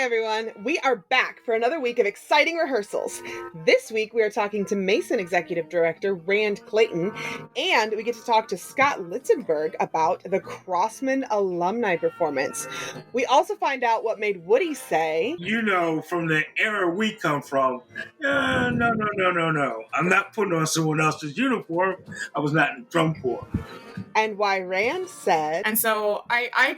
everyone. We are back for another week of exciting rehearsals. This week, we are talking to MAASIN Executive Director Rand Clayton, and we get to talk to Scott Litzenberg about the Crossmen Alumni performance. We also find out what made Woody say, "You know, from the era we come from, no. I'm not putting on someone else's uniform. I was not in drum corps." And why Rand said, and so I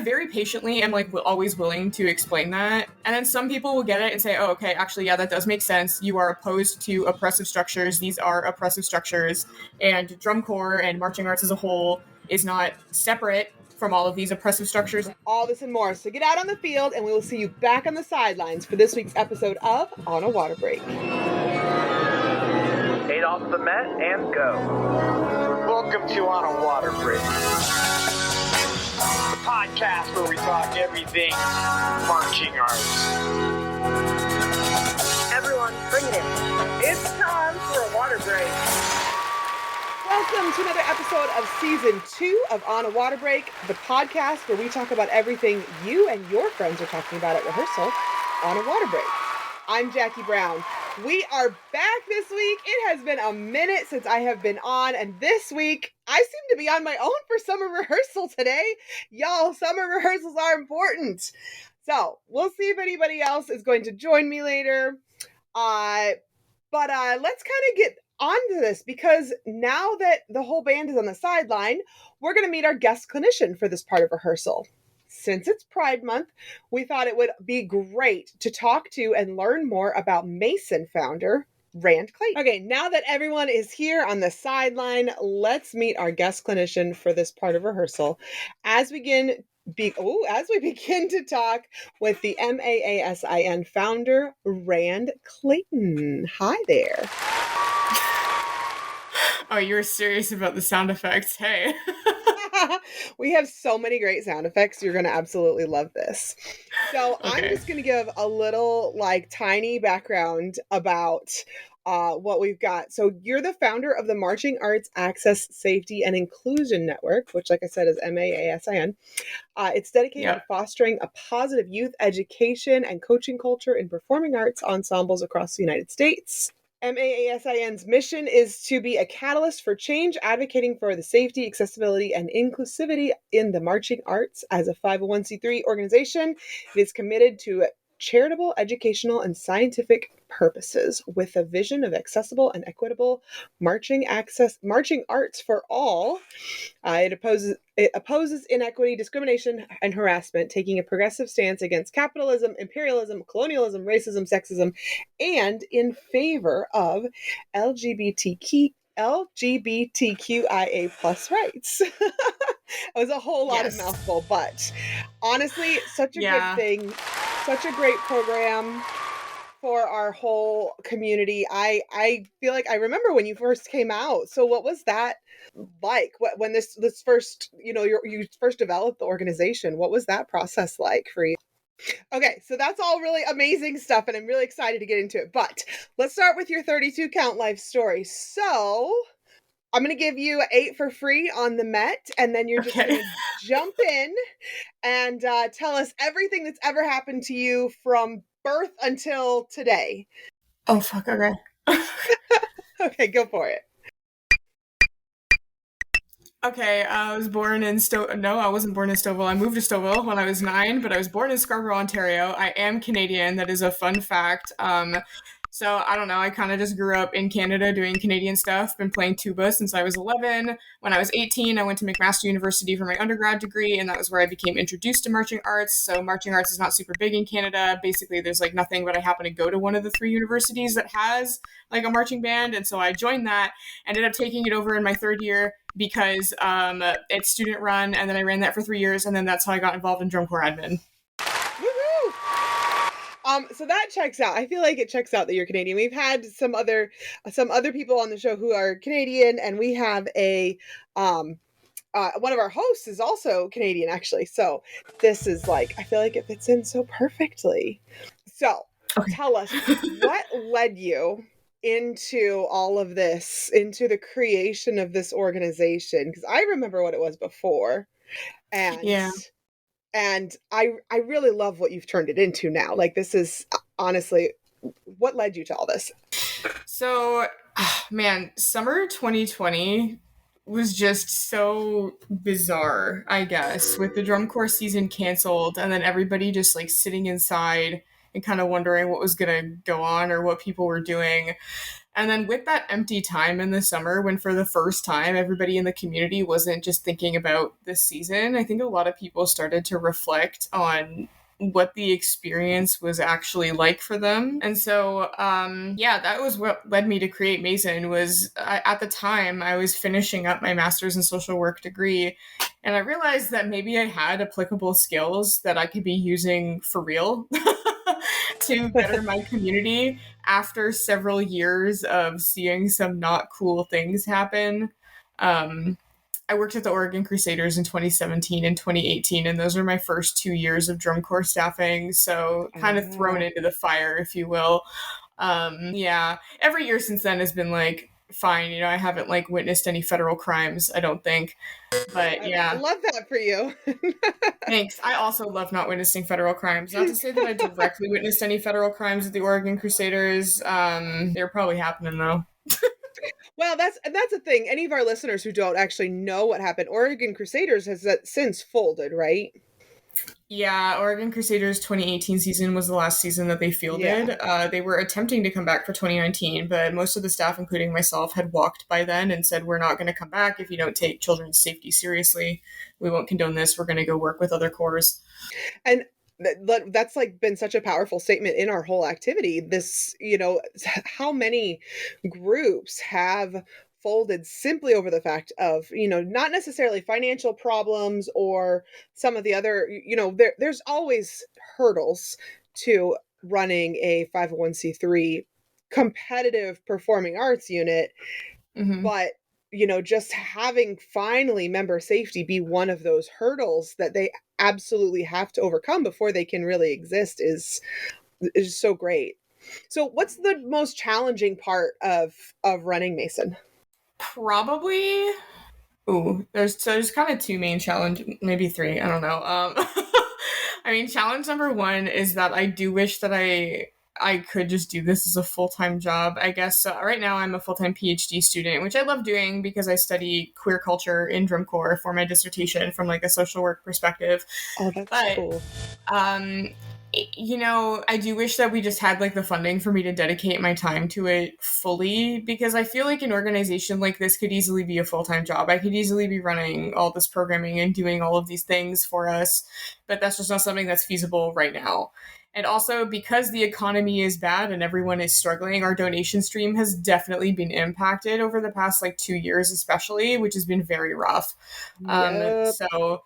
very patiently am always willing to explain that. And then some people will get it and say, oh, okay, actually, yeah, that does make sense. You are opposed to oppressive structures. These are oppressive structures. And drum corps and marching arts as a whole is not separate from all of these oppressive structures. All this and more. So get out on the field and we will see you back on the sidelines for this week's episode of On a Water Break. 8 off the mat and go. Welcome to On a Water Break, the podcast where we talk everything marching arts. Everyone, bring it in. It's time for a water break. Welcome to another episode of Season 2 of On a Water Break, the podcast where we talk about everything you and your friends are talking about at rehearsal on a water break. I'm Jackie Brown. We are back this week. It has been a minute since I have been on, and this week I seem to be on my own for summer rehearsal today. Y'all, summer rehearsals are important. So we'll see if anybody else is going to join me later. But let's kind of get onto this, because now that the whole band is on the sideline, we're going to meet our guest clinician for this part of rehearsal. Since it's Pride Month, we thought it would be great to talk to and learn more about MAASIN founder Rand Clayton. Okay, now that everyone is here on the sideline, let's meet our guest clinician for this part of rehearsal as we begin to talk with the MAASIN founder, Rand Clayton. Hi there. Oh, you were serious about the sound effects. Hey. We have so many great sound effects. You're going to absolutely love this. So okay. I'm just going to give a little tiny background about what we've got. So you're the founder of the Marching Arts Access, Safety, and Inclusion Network, which, like I said, is MAASIN. It's dedicated to fostering a positive youth education and coaching culture in performing arts ensembles across the United States. MAASIN's mission is to be a catalyst for change, advocating for the safety, accessibility, and inclusivity in the marching arts. As a 501c3 organization, it is committed to charitable, educational, and scientific purposes with a vision of accessible and equitable marching arts for all. It opposes inequity, discrimination, and harassment, taking a progressive stance against capitalism, imperialism, colonialism, racism, sexism, and in favor of LGBTQIA plus rights. It was a whole lot of mouthful, but honestly, such a good thing, such a great program for our whole community. I feel like I remember when you first came out. So what was that like? When this first, you first developed the organization? What was that process like for you? Okay, so that's all really amazing stuff, and I'm really excited to get into it. But let's start with your 32 count life story. So I'm going to give you 8 for free on the Met, and then you're just going to jump in and tell us everything that's ever happened to you from birth until today. Oh, fuck, okay. Okay, go for it. Okay, I was born in No, I wasn't born in Stouffville. I moved to Stouffville when I was 9, but I was born in Scarborough, Ontario. I am Canadian. That is a fun fact. So I don't know, I kind of just grew up in Canada doing Canadian stuff, been playing tuba since I was 11. When I was 18, I went to McMaster University for my undergrad degree, and that was where I became introduced to marching arts. So marching arts is not super big in Canada. Basically, there's nothing, but I happen to go to one of the 3 universities that has a marching band, and so I joined that, ended up taking it over in my 3rd year because it's student run, and then I ran that for 3 years, and then that's how I got involved in drum corps admin. So that checks out. I feel like it checks out that you're Canadian. We've had some other people on the show who are Canadian, and we have a one of our hosts is also Canadian, actually. So this is I feel like it fits in so perfectly. So tell us, what led you into all of this, into the creation of this organization? Because I remember what it was before, and And I really love what you've turned it into now. Like, this is honestly, what led you to all this? So, man, summer 2020 was just so bizarre, I guess, with the drum corps season canceled and then everybody just like sitting inside and kind of wondering what was going to go on or what people were doing. And then with that empty time in the summer, when for the first time everybody in the community wasn't just thinking about this season, I think a lot of people started to reflect on what the experience was actually like for them. And so, that was what led me to create MAASIN. At the time, I was finishing up my master's in social work degree, and I realized that maybe I had applicable skills that I could be using for real to better my community after several years of seeing some not cool things happen. I worked at the Oregon Crusaders in 2017 and 2018, and those were my first 2 years of drum corps staffing, so kind of thrown into the fire, if you will. Every year since then has been like fine. I haven't like witnessed any federal crimes, I don't think. But yeah. I love that for you. Thanks. I also love not witnessing federal crimes. Not to say that I directly witnessed any federal crimes at the Oregon Crusaders. They're probably happening though. Well, that's the thing. Any of our listeners who don't actually know what happened, Oregon Crusaders has since folded, right? Yeah, Oregon Crusaders 2018 season was the last season that they fielded. Yeah. They were attempting to come back for 2019, but most of the staff, including myself, had walked by then and said, we're not going to come back if you don't take children's safety seriously. We won't condone this. We're going to go work with other corps. And that's like been such a powerful statement in our whole activity. This, how many groups have folded simply over the fact of, not necessarily financial problems or some of the other, there's always hurdles to running a 501c3 competitive performing arts unit. Mm-hmm. But just having finally member safety be one of those hurdles that they absolutely have to overcome before they can really exist is so great. So what's the most challenging part of running MAASIN? Probably, there's kind of two main challenges, maybe three, I don't know. I mean, challenge number one is that I do wish that I could just do this as a full-time job, I guess. Right now I'm a full-time PhD student, which I love doing because I study queer culture in drum corps for my dissertation from like a social work perspective. Oh, that's cool. I do wish that we just had like the funding for me to dedicate my time to it fully, because I feel like an organization like this could easily be a full-time job. I could easily be running all this programming and doing all of these things for us, but that's just not something that's feasible right now. And also, because the economy is bad and everyone is struggling, our donation stream has definitely been impacted over the past 2 years, especially, which has been very rough. Yep. So,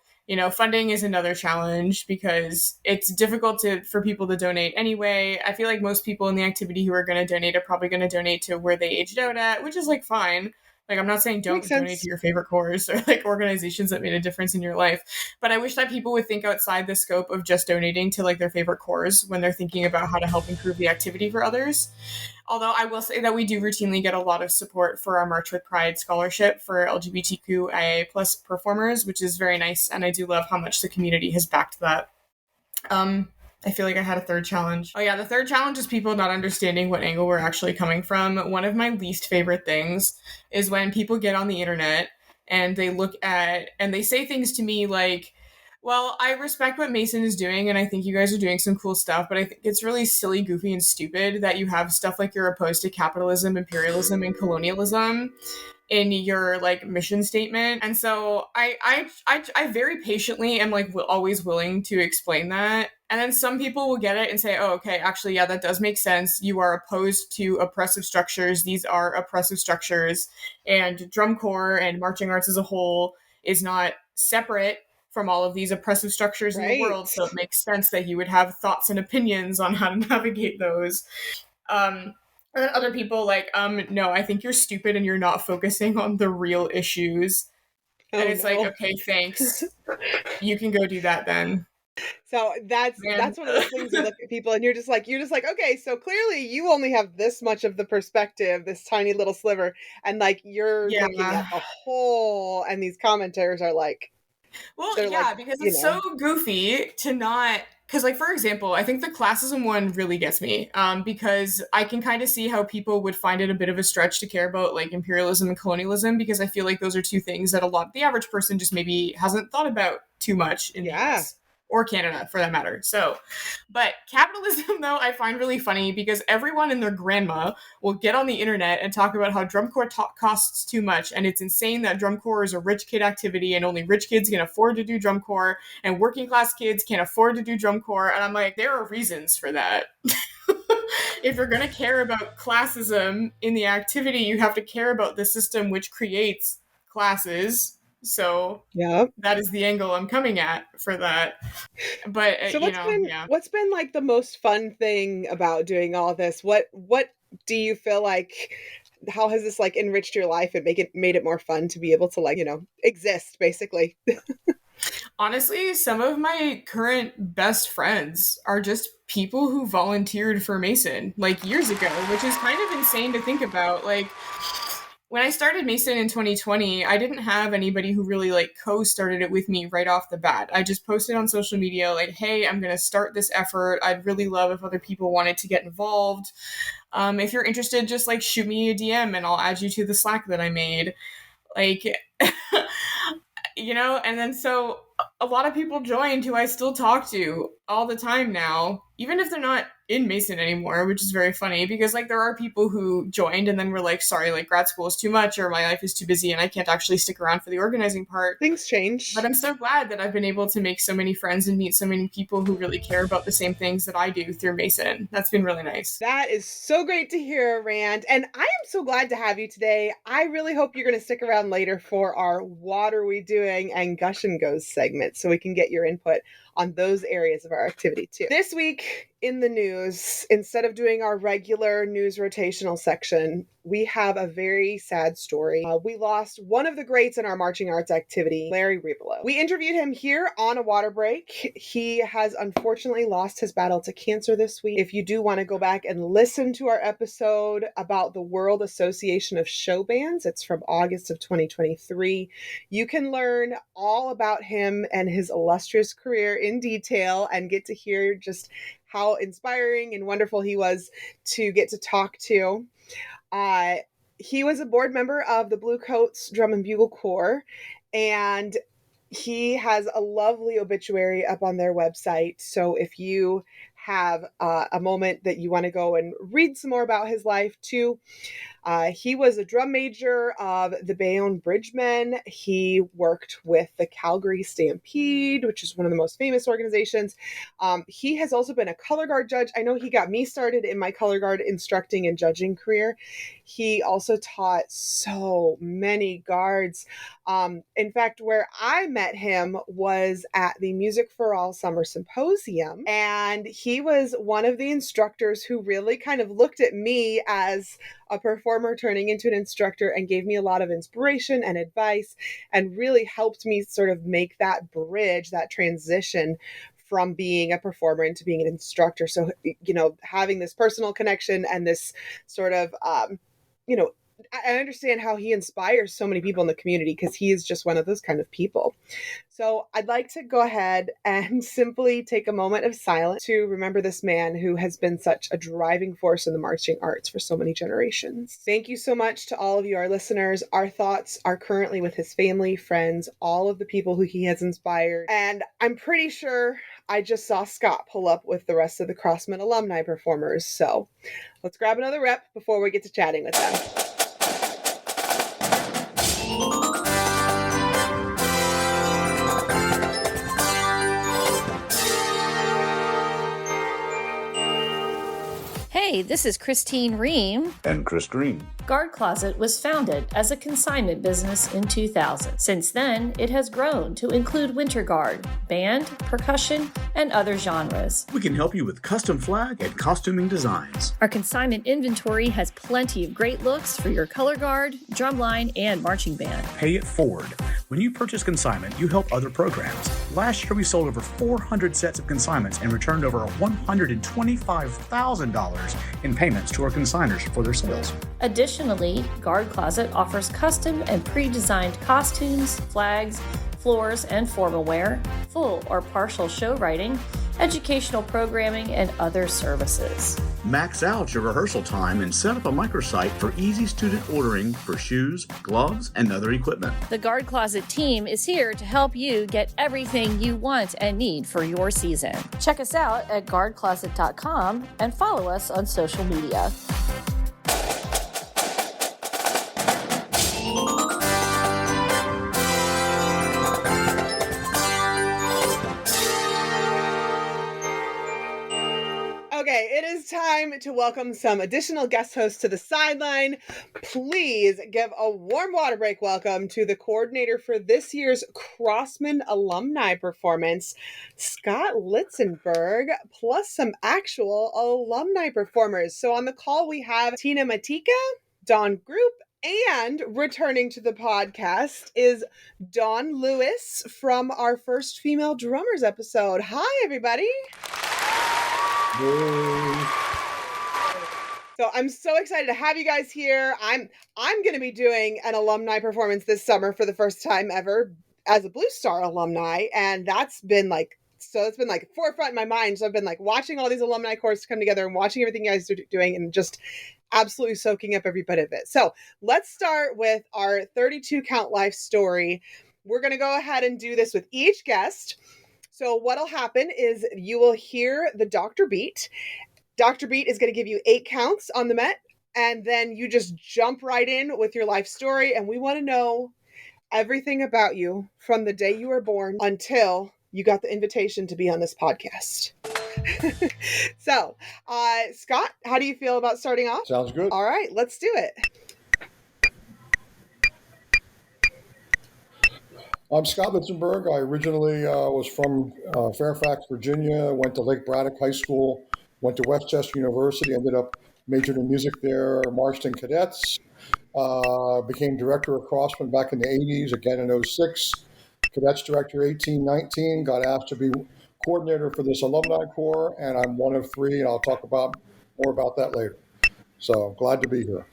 funding is another challenge because it's difficult for people to donate anyway. I feel like most people in the activity who are going to donate are probably going to donate to where they aged out at, which is fine. I'm not saying don't donate to your favorite corps or organizations that made a difference in your life, but I wish that people would think outside the scope of just donating to their favorite corps when they're thinking about how to help improve the activity for others. Although I will say that we do routinely get a lot of support for our March with Pride scholarship for LGBTQIA+ performers, which is very nice, and I do love how much the community has backed that. I feel like I had a third challenge. Oh yeah, the third challenge is people not understanding what angle we're actually coming from. One of my least favorite things is when people get on the internet and they look at, and they say things to me like, well, I respect what MAASIN is doing, and I think you guys are doing some cool stuff, but I think it's really silly, goofy, and stupid that you have stuff like you're opposed to capitalism, imperialism, and colonialism in your mission statement. And so I very patiently am always willing to explain that. And then some people will get it and say, oh, okay, actually, yeah, that does make sense. You are opposed to oppressive structures. These are oppressive structures. And drum corps and marching arts as a whole is not separate from all of these oppressive structures in the world. So it makes sense that you would have thoughts and opinions on how to navigate those. And then other people no, I think you're stupid and you're not focusing on the real issues. Oh, and it's okay, thanks. You can go do that then. So that's one of those things you look at people and you're just like, okay, so clearly you only have this much of the perspective, this tiny little sliver, and you're looking at the whole, and these commenters are like, Well, They're yeah, like, because it's so goofy to not, because like, for example, I think the classism one really gets me, because I can kind of see how people would find it a bit of a stretch to care about like imperialism and colonialism, because I feel like those are two things that the average person just maybe hasn't thought about too much in the US. Or Canada, for that matter. So, but capitalism, though, I find really funny because everyone and their grandma will get on the internet and talk about how drum corps costs too much, and it's insane that drum corps is a rich kid activity, and only rich kids can afford to do drum corps, and working class kids can't afford to do drum corps. And I'm like, there are reasons for that. If you're going to care about classism in the activity, you have to care about the system which creates classes. So that is the angle I'm coming at for that. But so what's been like the most fun thing about doing all this? What do you feel like, how has this like enriched your life and made it more fun to be able to like, exist basically? Honestly, some of my current best friends are just people who volunteered for Mason like years ago, which is kind of insane to think about. Like, when I started Mason in 2020, I didn't have anybody who really like co-started it with me right off the bat. I just posted on social media like, hey, I'm going to start this effort. I'd really love if other people wanted to get involved. If you're interested, just like shoot me a DM and I'll add you to the Slack that I made. Like, and then so a lot of people joined who I still talk to all the time now, even if they're not in Mason anymore, which is very funny because like there are people who joined and then were like, sorry, like grad school is too much or my life is too busy and I can't actually stick around for the organizing part. Things change. But I'm so glad that I've been able to make so many friends and meet so many people who really care about the same things that I do through Mason. That's been really nice. That is so great to hear, Rand. And I am so glad to have you today. I really hope you're going to stick around later for our What Are We Doing and Gush and Goes segment so we can get your input on those areas of our activity too. This week in the news, instead of doing our regular news rotational section, we have a very sad story. We lost one of the greats in our marching arts activity, Larry Rivolo. We interviewed him here on A Water Break. He has unfortunately lost his battle to cancer this week. If you do want to go back and listen to our episode about the World Association of Show Bands, it's from August of 2023. You can learn all about him and his illustrious career in detail and get to hear just how inspiring and wonderful he was to get to talk to. He was a board member of the Blue Coats Drum and Bugle Corps, and he has a lovely obituary up on their website. So if you have a moment that you want to go and read some more about his life too, he was a drum major of the Bayonne Bridgemen. He worked with the Calgary Stampede, which is one of the most famous organizations. He has also been a color guard judge. I know he got me started in my color guard instructing and judging career. He also taught so many guards. In fact, where I met him was at the Music for All Summer Symposium, and he was one of the instructors who really kind of looked at me as a performer turning into an instructor and gave me a lot of inspiration and advice and really helped me sort of make that bridge, that transition from being a performer into being an instructor. So, having this personal connection and this sort of, I understand how he inspires so many people in the community because he is just one of those kind of people. So I'd like to go ahead and simply take a moment of silence to remember this man who has been such a driving force in the marching arts for so many generations. Thank you so much to all of you, our listeners. Our thoughts are currently with his family, friends, all of the people who he has inspired. And I'm pretty sure I just saw Scott pull up with the rest of the Crossmen alumni performers. So let's grab another rep before we get to chatting with them. Hey, this is Christine Ream. And Chris Green. Guard Closet was founded as a consignment business in 2000. Since then, it has grown to include winter guard, band, percussion, and other genres. We can help you with custom flag and costuming designs. Our consignment inventory has plenty of great looks for your color guard, drumline, and marching band. Pay it forward. When you purchase consignment, you help other programs. Last year, we sold over 400 sets of consignments and returned over $125,000 in payments to our consigners for their sales. Additionally, Guard Closet offers custom and pre-designed costumes, flags, floors and formal wear, full or partial show writing, educational programming, and other services. Max out your rehearsal time and set up a microsite for easy student ordering for shoes, gloves, and other equipment. The Guard Closet team is here to help you get everything you want and need for your season. Check us out at guardcloset.com and follow us on social media. Okay, it is time to welcome some additional guest hosts to the sideline. Please give a warm water break welcome to the coordinator for this year's Crossmen Alumni performance, Scott Litzenberg, plus some actual alumni performers. So on the call we have Matejka, Dawn Group, and returning to the podcast is Dawn Lewis from our first female drummers episode. Hi, everybody. So I'm so excited to have you guys here. I'm going to be doing an alumni performance this summer for the first time ever as a Blue Star alumni, and it's been like forefront in my mind. So I've been like watching all these alumni courses come together and watching everything you guys are doing and just absolutely soaking up every bit of it. So let's start with our 32 count life story. We're going to go ahead and do this with each guest. So what'll happen is you will hear the Dr. Beat. Dr. Beat is going to give you 8 counts on the Met, and then you just jump right in with your life story, and we want to know everything about you from the day you were born until you got the invitation to be on this podcast. So, Scott, how do you feel about starting off? Sounds good. All right, let's do it. I'm Scott Litzenberg. I originally was from Fairfax, Virginia, went to Lake Braddock High School, went to Westchester University, ended up majored in music there, marched in cadets, became director of Crossmen back in the 80s, again in 06, cadets director 18-19, got asked to be coordinator for this alumni corps, and I'm one of 3, and I'll talk about more about that later. So glad to be here.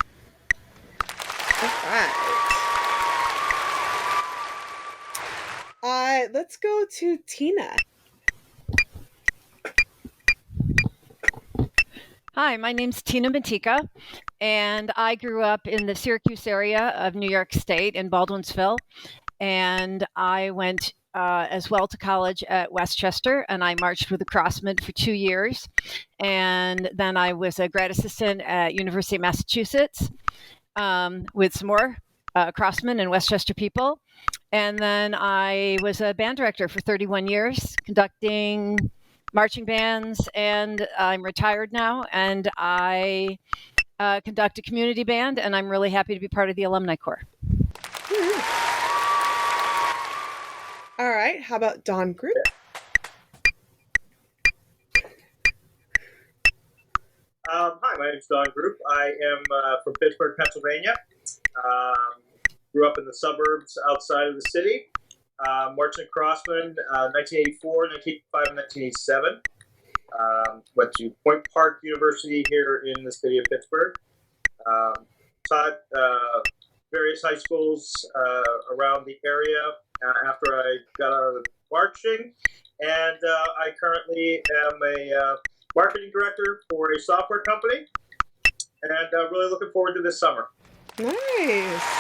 All right. Let's go to Tina. Hi, my name's Matejka, and I grew up in the Syracuse area of New York State in Baldwinsville, and I went as well to college at Westchester, and I marched with the Crossmen for 2 years, and then I was a grad assistant at University of Massachusetts with some more Crossmen and Westchester people. And then I was a band director for 31 years, conducting marching bands, and I'm retired now, and I conduct a community band, and I'm really happy to be part of the Alumni Corps. All right, how about Dawn Group? Hi, my name's Dawn Group. I am from Pittsburgh, Pennsylvania. Grew up in the suburbs outside of the city. Marched in Crossmen 1984, 1985, and 1987. Went to Point Park University here in the city of Pittsburgh. Taught various high schools around the area after I got out of marching. And I currently am a marketing director for a software company. And really looking forward to this summer. Nice.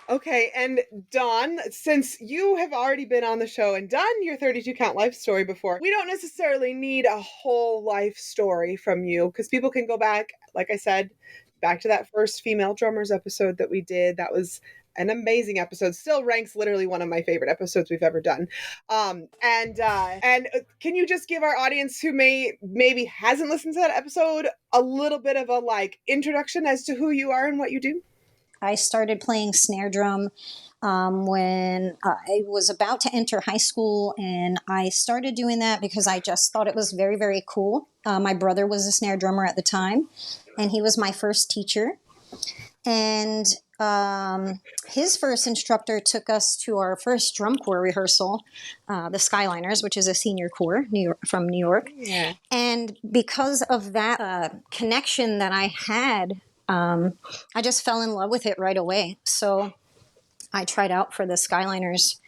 Okay, and Dawn, since you have already been on the show and done your 32 count life story before, we don't necessarily need a whole life story from you because people can go back, like I said, back to that first female drummers episode that we did. That was an amazing episode. Still ranks literally one of my favorite episodes we've ever done. And can you just give our audience who maybe hasn't listened to that episode a little bit of a introduction as to who you are and what you do? I started playing snare drum when I was about to enter high school, and I started doing that because I just thought it was very, very cool. My brother was a snare drummer at the time, and he was my first teacher. And his first instructor took us to our first drum corps rehearsal, the Skyliners, which is a senior corps from New York. Yeah. And because of that connection that I had, I just fell in love with it right away. So I tried out for the Skyliners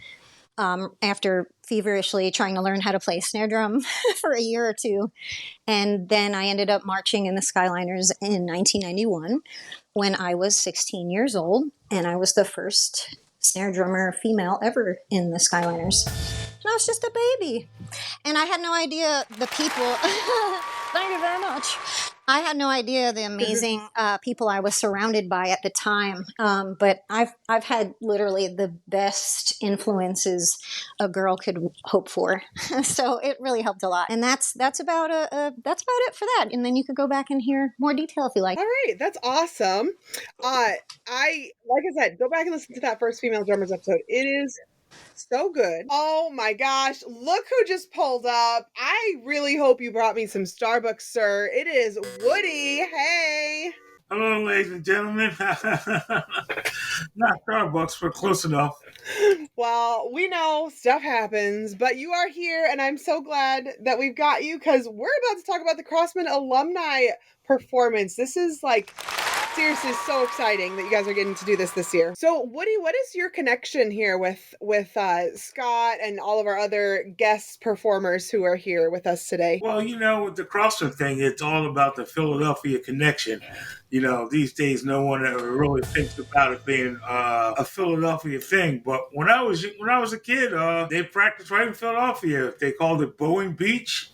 after feverishly trying to learn how to play snare drum for a year or two. And then I ended up marching in the Skyliners in 1991 when I was 16 years old. And I was the first snare drummer female ever in the Skyliners. And I was just a baby. And I had no idea the people... Thank you very much. I had no idea the amazing people I was surrounded by at the time. But I've had literally the best influences a girl could hope for. So it really helped a lot. And that's about it for that. And then you could go back and hear more detail if you like. All right, that's awesome. Like I said, go back and listen to that first Female Drummers episode. It is so good. Oh my gosh, look who just pulled up. I really hope you brought me some Starbucks, sir. It is Woody. Hey. Hello, ladies and gentlemen. Not Starbucks, but close enough. Well, we know stuff happens, but you are here, and I'm so glad that we've got you because we're about to talk about the Crossmen Alumni performance. This is like... seriously, so exciting that you guys are getting to do this year. So, Woody, what is your connection here with Scott and all of our other guest performers who are here with us today? Well, with the Crossmen thing, it's all about the Philadelphia connection. These days, no one ever really thinks about it being a Philadelphia thing. But when I was a kid, they practiced right in Philadelphia. They called it Boeing Beach.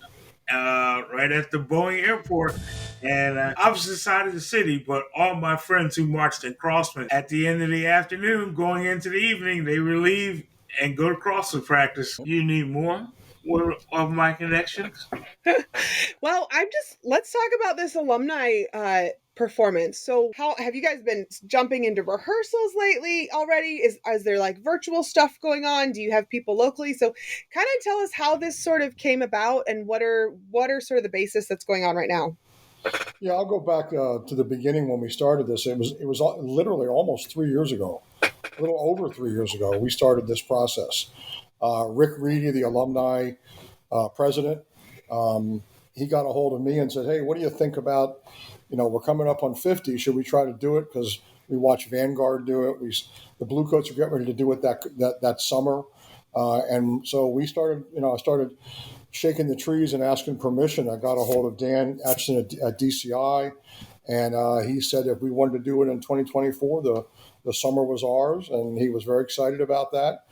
Right at the Boeing airport, and opposite side of the city, but all my friends who marched in Crossmen, at the end of the afternoon, going into the evening, they would leave and go to Crossmen practice. You need more of my connections? Well, let's talk about this alumni performance. So how have you guys been jumping into rehearsals lately already? Is there like virtual stuff going on? Do you have people locally? So kind of tell us how this sort of came about and what are sort of the basis that's going on right now. Yeah, I'll go back to the beginning when we started this. It was literally almost 3 years ago, a little over 3 years ago, we started this process. Rick Reedy, the alumni president, he got a hold of me and said, "Hey, what do you think about, we're coming up on 50. Should we try to do it? Because we watched Vanguard do it. The Bluecoats are getting ready to do it that summer." And so we started, I started shaking the trees and asking permission. I got a hold of Dan Atchison at DCI, and he said if we wanted to do it in 2024, the summer was ours, and he was very excited about that.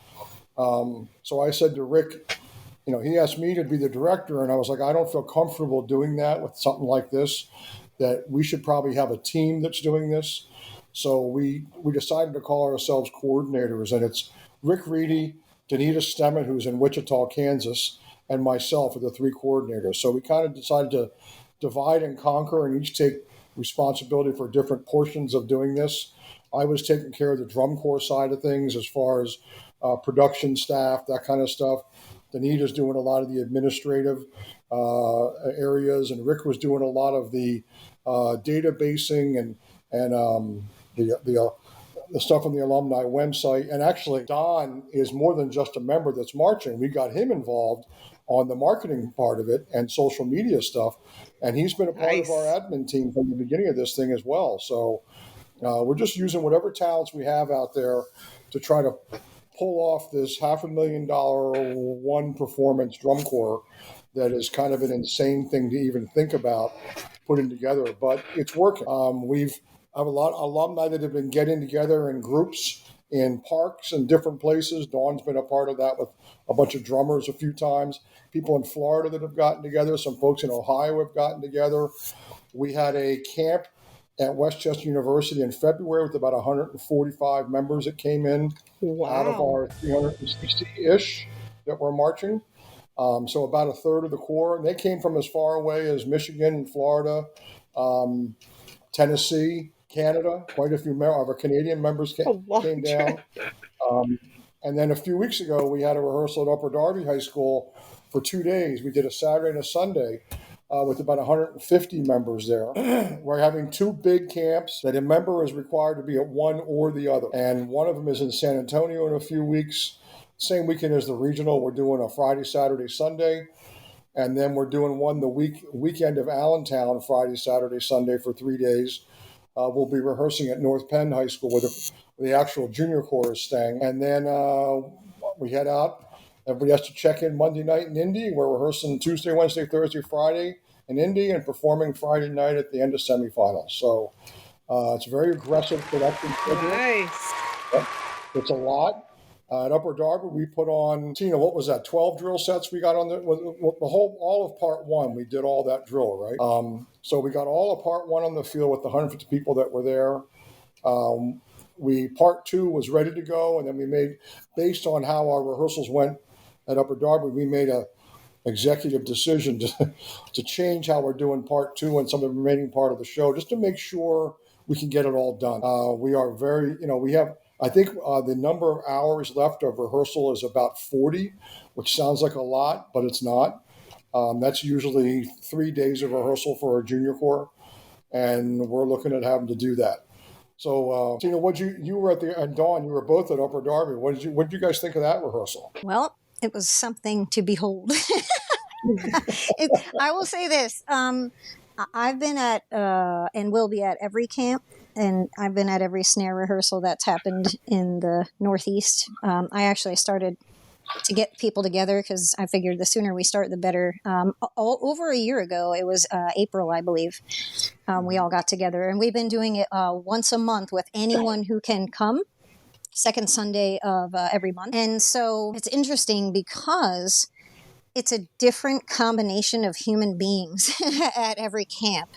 So I said to Rick, he asked me to be the director, and I was like, I don't feel comfortable doing that with something like this, that we should probably have a team that's doing this. So we decided to call ourselves coordinators, and it's Rick Reedy, Danita Stemmet, who's in Wichita, Kansas, and myself are the three coordinators. So we kind of decided to divide and conquer and each take responsibility for different portions of doing this. I was taking care of the drum corps side of things as far as production staff, that kind of stuff. Danita's doing a lot of the administrative areas, and Rick was doing a lot of the databasing and the stuff on the alumni website. And actually, Don is more than just a member that's marching. We got him involved on the marketing part of it and social media stuff, and he's been a part of our admin team from the beginning of this thing as well. So we're just using whatever talents we have out there to try to pull off this $500,000 one performance drum corps that is kind of an insane thing to even think about putting together, but it's working. I have a lot of alumni that have been getting together in groups in parks and different places. Dawn's been a part of that with a bunch of drummers a few times. People in Florida that have gotten together. Some folks in Ohio have gotten together. We had a camp at Westchester University in February with about 145 members that came in out of our 360-ish that were marching. So about a third of the corps. And they came from as far away as Michigan and Florida, Tennessee, Canada. Quite a few of our Canadian members came down. And then a few weeks ago, we had a rehearsal at Upper Darby High School for 2 days. We did a Saturday and a Sunday with about 150 members there. We're having two big camps that a member is required to be at one or the other. And one of them is in San Antonio in a few weeks. Same weekend as the regional. We're doing a Friday, Saturday, Sunday. And then we're doing one the weekend of Allentown, Friday, Saturday, Sunday for 3 days. we'll be rehearsing at North Penn High School where the actual junior corps is staying. And then we head out. Everybody has to check in Monday night in Indy. We're rehearsing Tuesday, Wednesday, Thursday, Friday in Indy and performing Friday night at the end of semifinals. So it's a very aggressive production schedule. Nice. Yep. It's a lot. At Upper Darby, we put on, Tina, what was that, 12 drill sets we got on the whole, all of part one, we did all that drill, right? So we got all of part one on the field with the 150 people that were there. Part two was ready to go, and then we made, based on how our rehearsals went at Upper Darby, we made a executive decision to change how we're doing part two and some of the remaining part of the show, just to make sure we can get it all done. We are very, we have, I think the number of hours left of rehearsal is about 40, which sounds like a lot, but it's not. That's usually 3 days of rehearsal for a junior corps, and we're looking at having to do that. So, Tina, you were and Dawn, you were both at Upper Darby. What did you guys think of that rehearsal? Well, it was something to behold. I will say this. I've been at and will be at every camp, and I've been at every snare rehearsal that's happened in the Northeast. I actually started to get people together because I figured the sooner we start, the better. Over a year ago, it was April, I believe, we all got together, and we've been doing it once a month with anyone who can come, second Sunday of every month. And so it's interesting because it's a different combination of human beings at every camp.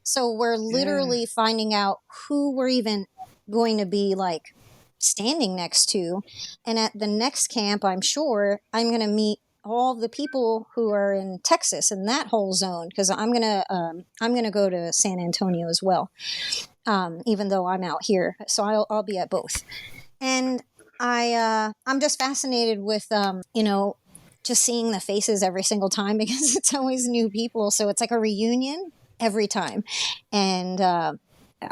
So we're literally finding out who we're even going to be like standing next to. And at the next camp, I'm sure I'm going to meet all the people who are in Texas and that whole zone, because I'm going to go to San Antonio as well, even though I'm out here. So I'll be at both. And I'm just fascinated with, just seeing the faces every single time, because it's always new people. So it's like a reunion every time. And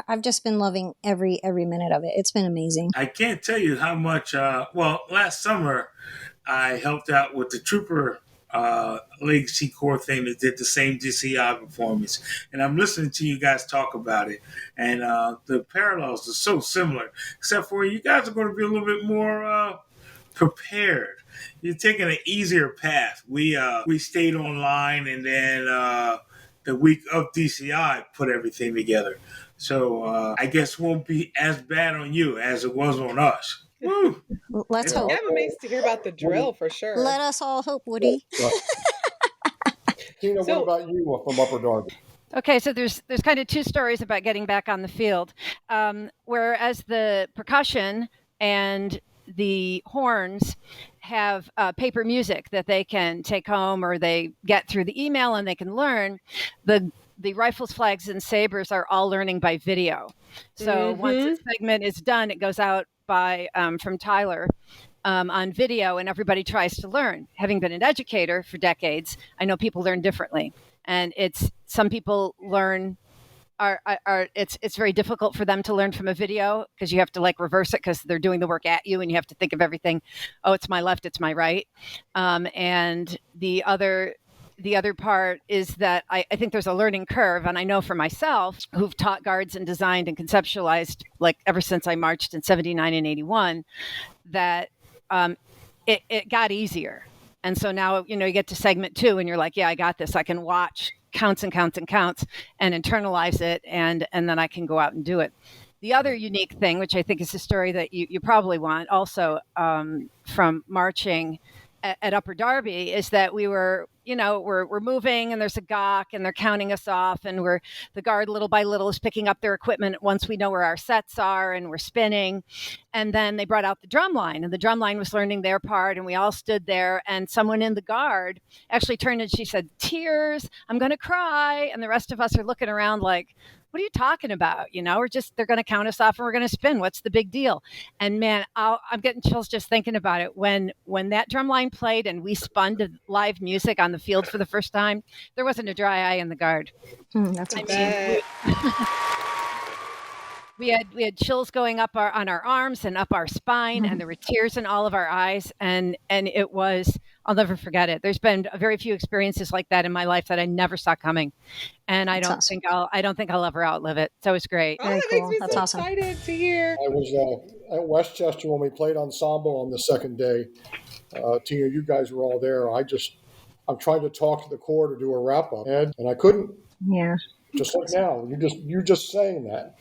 I've just been loving every minute of it. It's been amazing. I can't tell you how much, last summer I helped out with the Trooper Legacy Corps thing that did the same DCI performance. And I'm listening to you guys talk about it. And the parallels are so similar, except for you guys are going to be a little bit more prepared. You're taking an easier path. We stayed online, and then the week of DCI put everything together. So I guess it won't be as bad on you as it was on us. Woo! Let's hope. Yeah, I'm amazed to hear about the drill for sure. Let us all hope, Woody. Tina, what about you from Upper Darby? Okay, so there's kind of two stories about getting back on the field. Whereas the percussion and the horns have paper music that they can take home, or they get through the email and they can learn, the rifles, flags, and sabers are all learning by video. So once a segment is done, it goes out from Tyler on video, and everybody tries to learn. Having been an educator for decades, I know people learn differently, and some people learn. It's very difficult for them to learn from a video, because you have to reverse it, because they're doing the work at you, and you have to think of everything. Oh, it's my left, it's my right. And the other part is that I think there's a learning curve, and I know for myself, who've taught guards and designed and conceptualized ever since I marched in 79 and 81, that it got easier. And so now, you get to segment 2 and you're like, yeah, I got this. I can watch counts and counts and counts and internalize it. And then I can go out and do it. The other unique thing, which I think is the story that you probably want also from marching at Upper Darby, is that we were, we're moving, and there's a gawk, and they're counting us off, and the guard little by little is picking up their equipment once we know where our sets are, and we're spinning. And then they brought out the drum line, and the drum line was learning their part, and we all stood there, and someone in the guard actually turned and she said, "Tears, I'm going to cry." And the rest of us are looking around like, what are you talking about? They're going to count us off and we're going to spin. What's the big deal? And man, I'm getting chills just thinking about it. When that drum line played and we spun to live music on the field for the first time, there wasn't a dry eye in the guard. That's We had chills going up on our arms and up our spine, and there were tears in all of our eyes, and it was, I'll never forget it. There's been very few experiences like that in my life that I never saw coming, and I don't think I'll ever outlive it. So it's great. Oh, that makes me so excited to hear. I was at Westchester when we played ensemble on the second day. Tina, you guys were all there. I'm trying to talk to the corps to do a wrap up, and I couldn't. Yeah. Just like now, you're just saying that,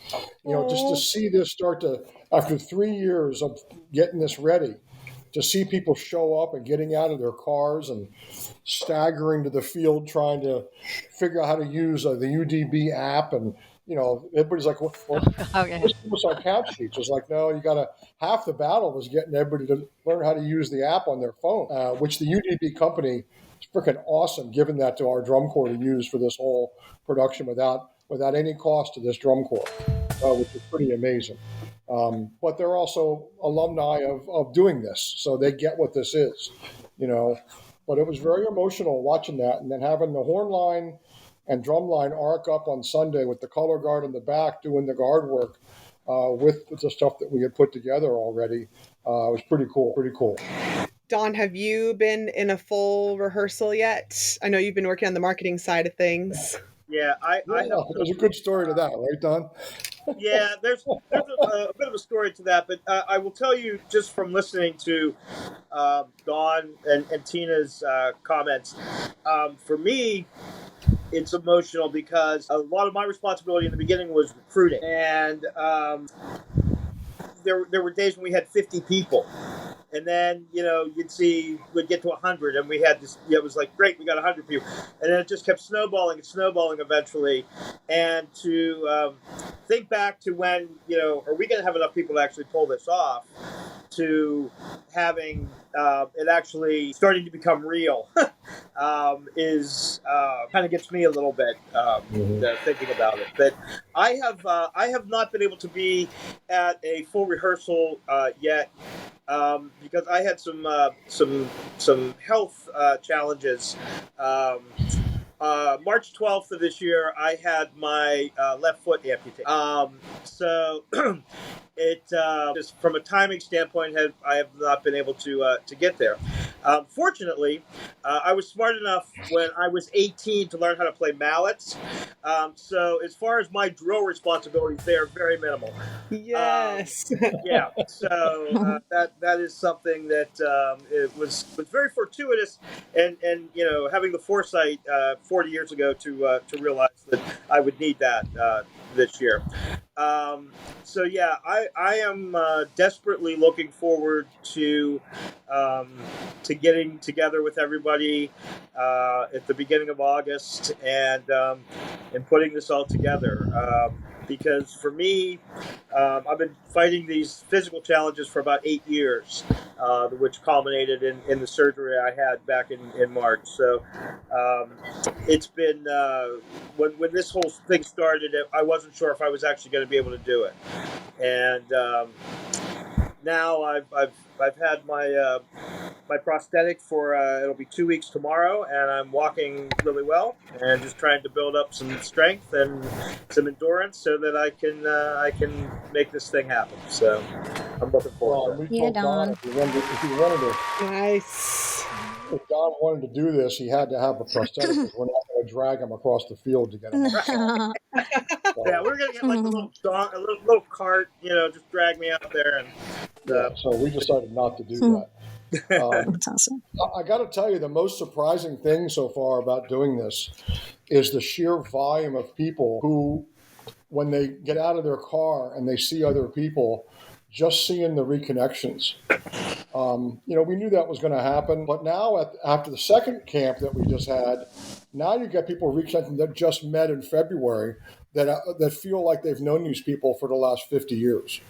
just to see this start to, after 3 years of getting this ready, to see people show up and getting out of their cars and staggering to the field, trying to figure out how to use the UDB app, and everybody's like, "Well, what's our count sheets?" It's like, no, you got to. Half the battle was getting everybody to learn how to use the app on their phone, which the UDB company. It's freaking awesome giving that to our drum corps to use for this whole production without any cost to this drum corps, which is pretty amazing. But they're also alumni of doing this, so they get what this is, But it was very emotional watching that, and then having the horn line and drum line arc up on Sunday with the color guard in the back doing the guard work with the stuff that we had put together already. It was pretty cool. Dawn, have you been in a full rehearsal yet? I know you've been working on the marketing side of things. Yeah, there's a good story to that, right, Don? Yeah, there's a bit of a story to that, but I will tell you just from listening to Dawn and Tina's comments, for me, it's emotional because a lot of my responsibility in the beginning was recruiting, and there were days when we had 50 people. And then, we'd get to 100, and we had this, it was like, great, we got 100 people. And then it just kept snowballing eventually. And to think back to when, are we going to have enough people to actually pull this off, to having it actually starting to become real is kind of gets me a little bit thinking about it. But I have not been able to be at a full rehearsal yet. Because I had some health challenges. March 12th of this year, I had my left foot amputated. So it just from a timing standpoint, I have not been able to get there. Fortunately, I was smart enough when I was 18 to learn how to play mallets. So as far as my drill responsibilities, they are very minimal. Yes. Yeah. So that is something that it was very fortuitous, and having the foresight 40 years ago to realize that I would need that this year. So yeah, I am desperately looking forward to getting together with everybody at the beginning of August and putting this all together. Because for me, I've been fighting these physical challenges for about 8 years, which culminated in the surgery I had back in March. So it's been, when this whole thing started, I wasn't sure if I was actually going to be able to do it. And now I've had my my prosthetic for it'll be 2 weeks tomorrow, and I'm walking really well and just trying to build up some strength and some endurance so that I can make this thing happen. So I'm looking forward to it. Yeah, Don. If you wanted to, Nice. if Don wanted to do this, he had to have a prosthetic. We're not going to drag him across the field to get him. Yeah, we're gonna get like a little cart, just drag me out there, and so we decided not to do that. That's awesome. I got to tell you, the most surprising thing so far about doing this is the sheer volume of people who, when they get out of their car and they see other people, just seeing the reconnections. We knew that was going to happen, but now after the second camp that we just had, now you get people reconnecting that just met in February that feel like they've known these people for the last 50 years.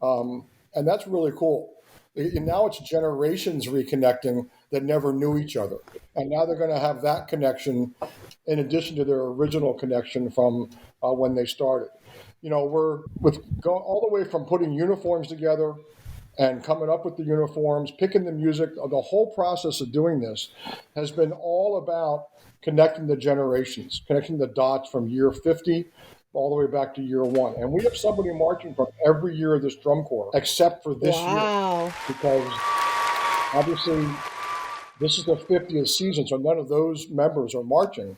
And that's really cool. And now it's generations reconnecting that never knew each other. And now they're going to have that connection in addition to their original connection from when they started. We're going all the way from putting uniforms together and coming up with the uniforms, picking the music. The whole process of doing this has been all about connecting the generations, connecting the dots from year 50 all the way back to year one. And we have somebody marching from every year of this drum corps, except for this year. Because obviously this is the 50th season, so none of those members are marching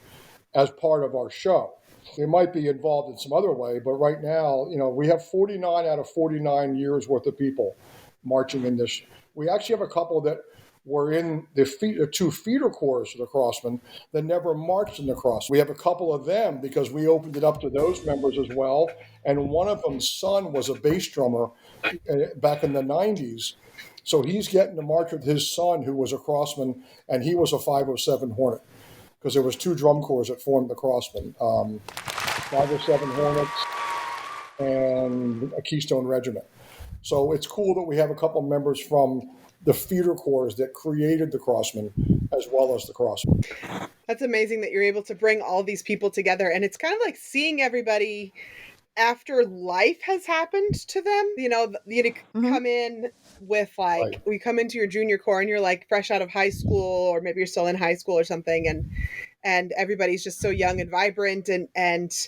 as part of our show. They might be involved in some other way, but right now, we have 49 out of 49 years worth of people marching in this. We actually have a couple that were in the two feeder corps of the Crossmen that never marched in the Cross. We have a couple of them because we opened it up to those members as well. And one of them's son was a bass drummer back in the 90s. So he's getting to march with his son, who was a Crossman, and he was a 507 Hornet, because there was two drum corps that formed the Crossmen, 507 Hornets and a Keystone Regiment. So it's cool that we have a couple members from the feeder corps that created the Crossmen as well as the Crossmen. That's amazing that you're able to bring all these people together. And it's kind of like seeing everybody after life has happened to them. You come in with we come into your junior corps and you're like fresh out of high school, or maybe you're still in high school or something. And everybody's just so young and vibrant and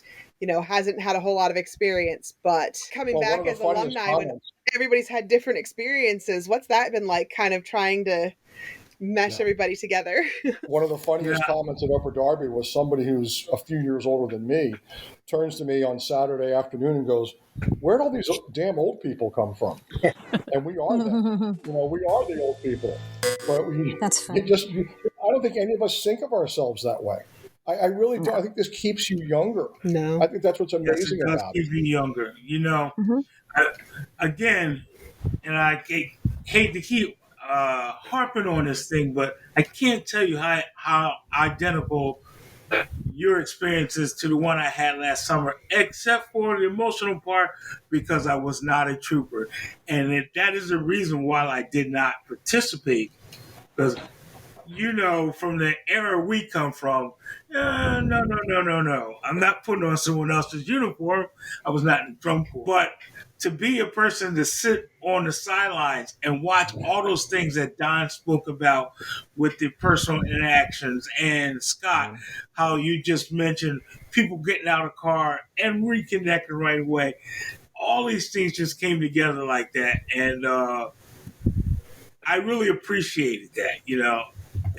hasn't had a whole lot of experience, but coming back as alumni when everybody's had different experiences, what's that been like, kind of trying to mesh everybody together? One of the funniest comments at Upper Darby was somebody who's a few years older than me turns to me on Saturday afternoon and goes, "Where'd all these damn old people come from?" And we are them. We are the old people. But that's funny. I don't think any of us think of ourselves that way. I really do. I think this keeps you younger. No, I think that's what's amazing about it. Keep you younger. Again, and I hate to keep harping on this thing, but I can't tell you how identical your experience is to the one I had last summer, except for the emotional part, because I was not a trooper, and that is the reason why I did not participate, because. From the era we come from, no. I'm not putting on someone else's uniform. I was not in the drum corps. But to be a person to sit on the sidelines and watch all those things that Don spoke about with the personal interactions, and Scott, how you just mentioned people getting out of the car and reconnecting right away. All these things just came together like that. And I really appreciated that,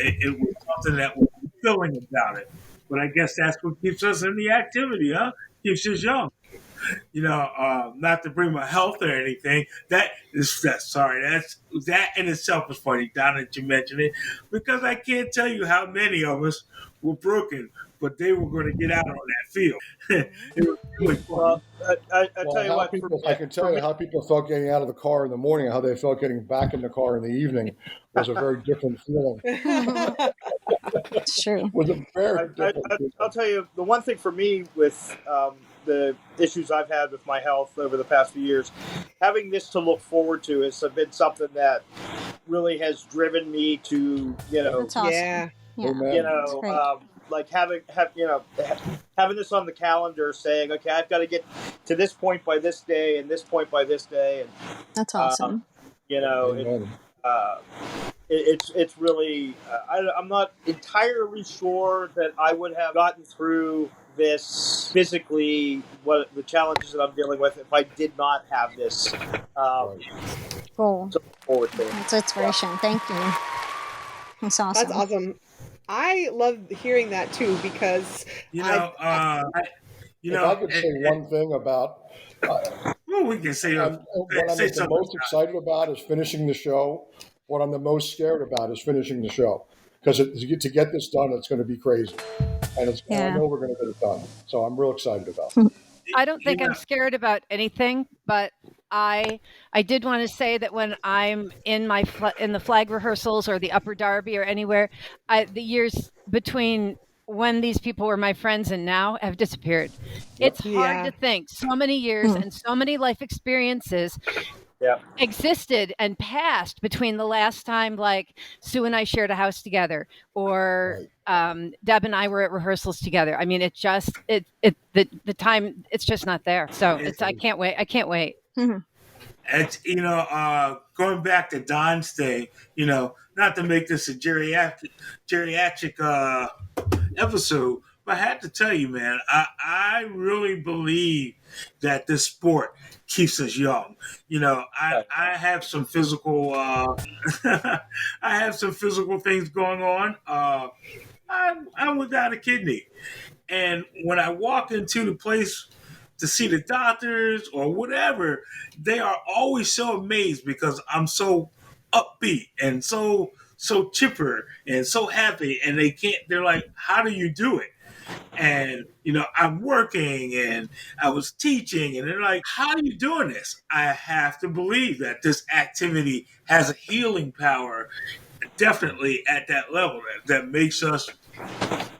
It was something that was fulfilling about it. But I guess that's what keeps us in the activity, huh? Keeps us young. Not to bring my health or anything. That in itself is funny, Donna, that you mentioned it, because I can't tell you how many of us were broken, but they were going to get out on that field. It was really fun. I tell you what, I can tell you how people felt getting out of the car in the morning, and how they felt getting back in the car in the evening was a very different feeling. It's true. It was a very different feeling. I'll tell you, the one thing for me with the issues I've had with my health over the past few years, having this to look forward to has been something that really has driven me to, That's awesome. Yeah. Like having this on the calendar, saying, okay, I've got to get to this point by this day and this point by this day, and that's awesome. It's really I'm not entirely sure that I would have gotten through this physically, what the challenges that I'm dealing with, if I did not have this. Cool. To look forward to. That's inspiration. Thank you. That's awesome. That's awesome. I love hearing that too, because if I could say one thing about we can say what I'm the most excited about is finishing the show. What I'm the most scared about is finishing the show, because to get this done, it's going to be crazy, and I know we're going to get it done. So I'm real excited about it. I don't think I'm scared about anything, but I did want to say that when I'm in the flag rehearsals or the Upper Darby or anywhere, the years between when these people were my friends and now have disappeared. It's hard to think. So many years and so many life experiences existed and passed between the last time, like Sue and I shared a house together, or Deb and I were at rehearsals together. I mean, the time, it's just not there. So I can't wait. I can't wait. Mm-hmm. It's, going back to Don's thing, not to make this a geriatric episode, But I had to tell you, man, I really believe that this sport keeps us young. I have some physical I have some physical things going on. I'm without a kidney, and when I walk into the place to see the doctors or whatever, they are always so amazed because I'm so upbeat and so chipper and so happy, and they're like, how do you do it? And I'm working and I was teaching, and they're like, how are you doing this? I have to believe that this activity has a healing power, definitely at that level, that makes us,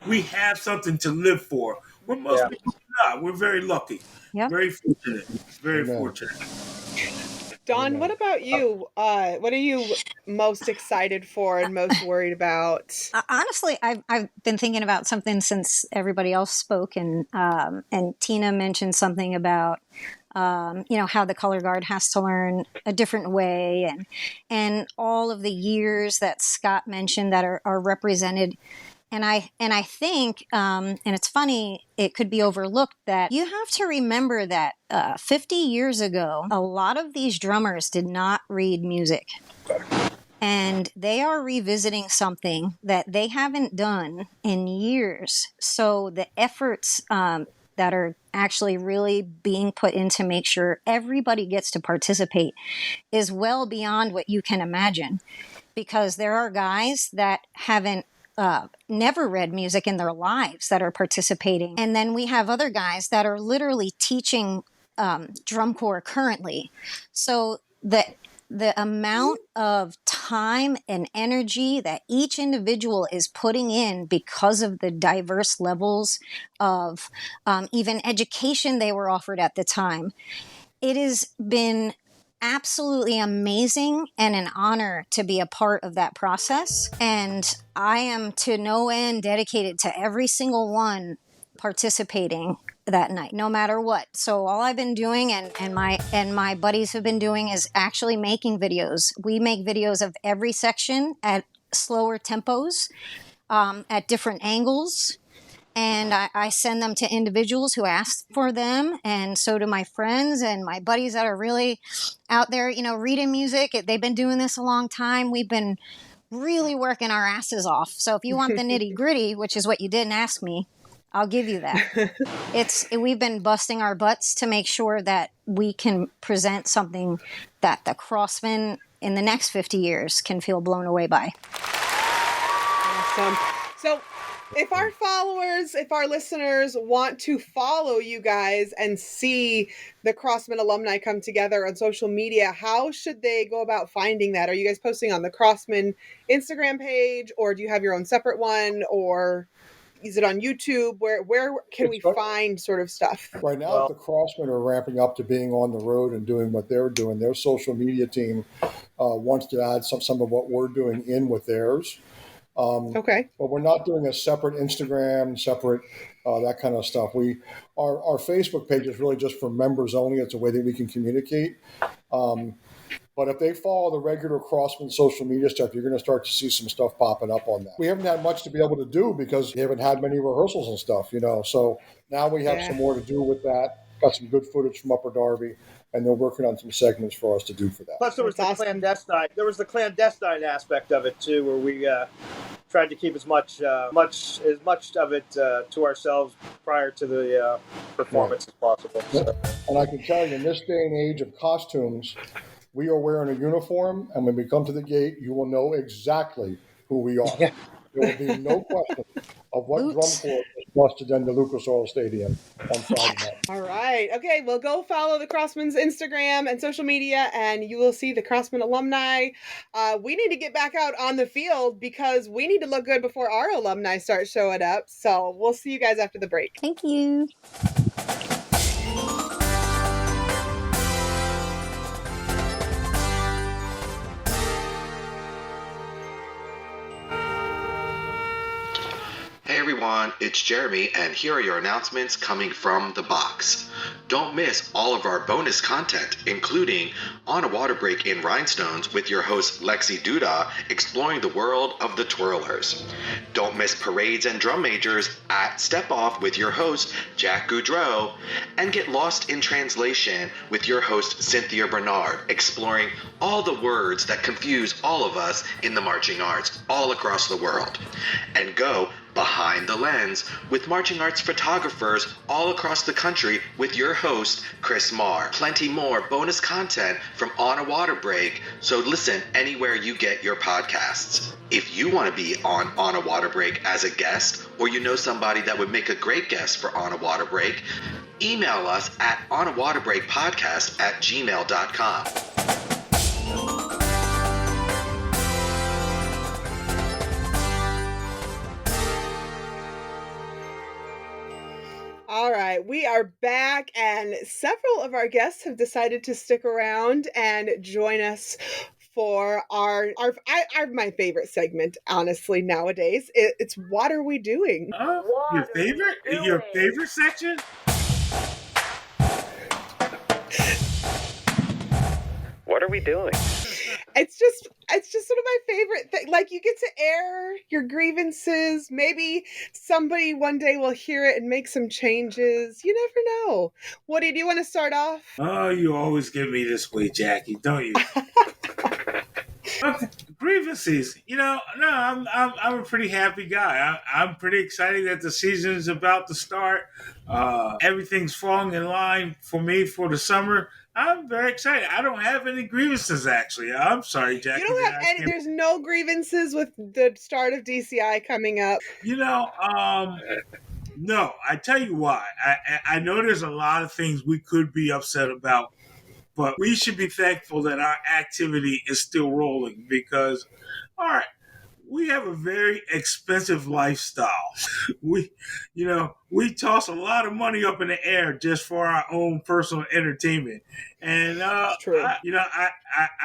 we have something to live for. When most people do not. We're very lucky. Yep. Very fortunate. Very fortunate. Dawn, what about you? What are you most excited for and most worried about? Honestly, I've been thinking about something since everybody else spoke, and Tina mentioned something about how the color guard has to learn a different way, and all of the years that Scott mentioned that are represented. And I think, and it's funny, it could be overlooked, that you have to remember that 50 years ago, a lot of these drummers did not read music. And they are revisiting something that they haven't done in years. So the efforts that are actually really being put in to make sure everybody gets to participate is well beyond what you can imagine. Because there are guys that haven't never read music in their lives that are participating. And then we have other guys that are literally teaching drum corps currently. So the amount of time and energy that each individual is putting in because of the diverse levels of even education they were offered at the time, it has been absolutely amazing and an honor to be a part of that process. And I am to no end dedicated to every single one participating that night, no matter what. So all I've been doing and my buddies have been doing is actually making videos. We make videos of every section at slower tempos, at different angles. And I send them to individuals who ask for them. And so do my friends and my buddies that are really out there, reading music. They've been doing this a long time. We've been really working our asses off. So if you want the nitty gritty, which is what you didn't ask me, I'll give you that. We've been busting our butts to make sure that we can present something that the Crossmen in the next 50 years can feel blown away by. Awesome. So if our followers, if our listeners want to follow you guys and see the Crossmen alumni come together on social media, how should they go about finding that? Are you guys posting on the Crossmen Instagram page, or do you have your own separate one, or is it on YouTube? Where can we find sort of stuff? Right now, the Crossmen are ramping up to being on the road and doing what they're doing. Their social media team wants to add some of what we're doing in with theirs. Okay. But we're not doing a separate Instagram, separate that kind of stuff. Our Facebook page is really just for members only. It's a way that we can communicate. But if they follow the regular Crossmen social media stuff, you're going to start to see some stuff popping up on that. We haven't had much to be able to do because we haven't had many rehearsals and stuff, So now we have some more to do with that. Got some good footage from Upper Darby, and they're working on some segments for us to do for that. Plus, there was the clandestine aspect of it too, where we tried to keep as much of it to ourselves prior to the performance as possible. So. And I can tell you, in this day and age of costumes, we are wearing a uniform, and when we come to the gate, you will know exactly who we are. Yeah. There will be no question of what drum corps is busted into Lucas Oil Stadium on Friday night. All right. Okay, well, go follow the Crossmen's Instagram and social media, and you will see the Crossmen alumni. We need to get back out on the field because we need to look good before our alumni start showing up. So we'll see you guys after the break. Thank you. Hey everyone, it's Jeremy, and here are your announcements coming from the box. Don't miss all of our bonus content, including On a Water Break in Rhinestones with your host Lexi Duda, exploring the world of the Twirlers. Don't miss Parades and Drum Majors at Step Off with your host Jack Goudreau, and get lost in translation with your host Cynthia Bernard, exploring all the words that confuse all of us in the marching arts all across the world. And go Behind the Lens with marching arts photographers all across the country with your host, Chris Marr. Plenty more bonus content from On a Water Break, so listen anywhere you get your podcasts. If you want to be on a Water Break as a guest, or you know somebody that would make a great guest for On a Water Break, email us at onawaterbreakpodcast@gmail.com. All right, we are back, and several of our guests have decided to stick around and join us for our my favorite segment, honestly, nowadays. It's What Are We Doing? Your favorite section? What are we doing? It's just one of my favorite things. Like, you get to air your grievances. Maybe somebody one day will hear it and make some changes. You never know. Woody, do you want to start off? Oh, you always give me this way, Jackie, don't you? Grievances, no, I'm a pretty happy guy. I'm pretty excited that the season's about to start. Everything's falling in line for me for the summer. I'm very excited. I don't have any grievances, actually. I'm sorry, Jackie. You don't have any. There's no grievances with the start of DCI coming up. No. I tell you why. I know there's a lot of things we could be upset about, but we should be thankful that our activity is still rolling because, all right, we have a very expensive lifestyle. We toss a lot of money up in the air just for our own personal entertainment. And, true. I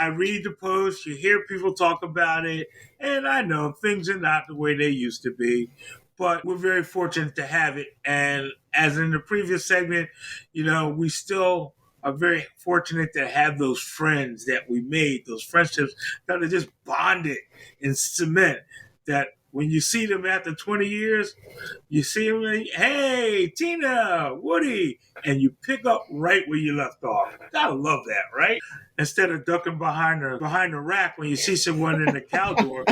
read the posts, you hear people talk about it, and I know things are not the way they used to be, but we're very fortunate to have it. And as in the previous segment, we still are very fortunate to have those friends that we made, those friendships that are just bonded in cement, that when you see them after 20 years, you see them and, hey, Tina, Woody, and you pick up right where you left off. Gotta love that, right? Instead of ducking behind the rack when you see someone in the cow door.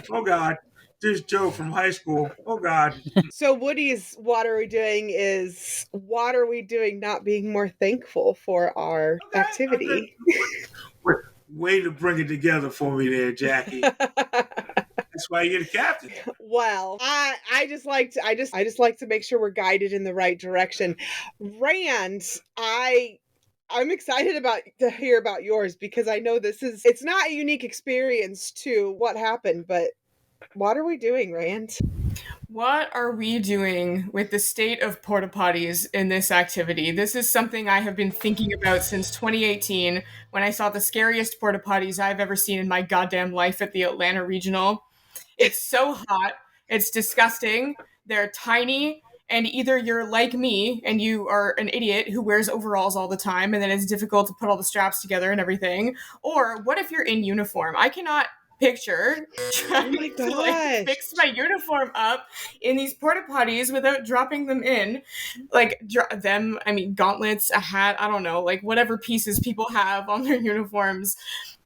Oh God. This Joe from high school. Oh, God. So Woody's What Are We Doing is, what are we doing not being more thankful for our activity? Way to bring it together for me there, Jackie. That's why you're the captain. Well, I just like to make sure we're guided in the right direction. Rand, I'm excited to hear about yours because I know it's not a unique experience to what happened, but what are we doing, Rand? What are we doing with the state of porta potties in this activity? This is something I have been thinking about since 2018 when I saw the scariest porta potties I've ever seen in my goddamn life at the Atlanta Regional. It's so hot. It's disgusting. They're tiny. And either you're like me and you are an idiot who wears overalls all the time and then it's difficult to put all the straps together and everything. Or what if you're in uniform? I cannot picture trying to fix my uniform up in these porta potties without dropping them in, gauntlets, a hat, I don't know, like whatever pieces people have on their uniforms.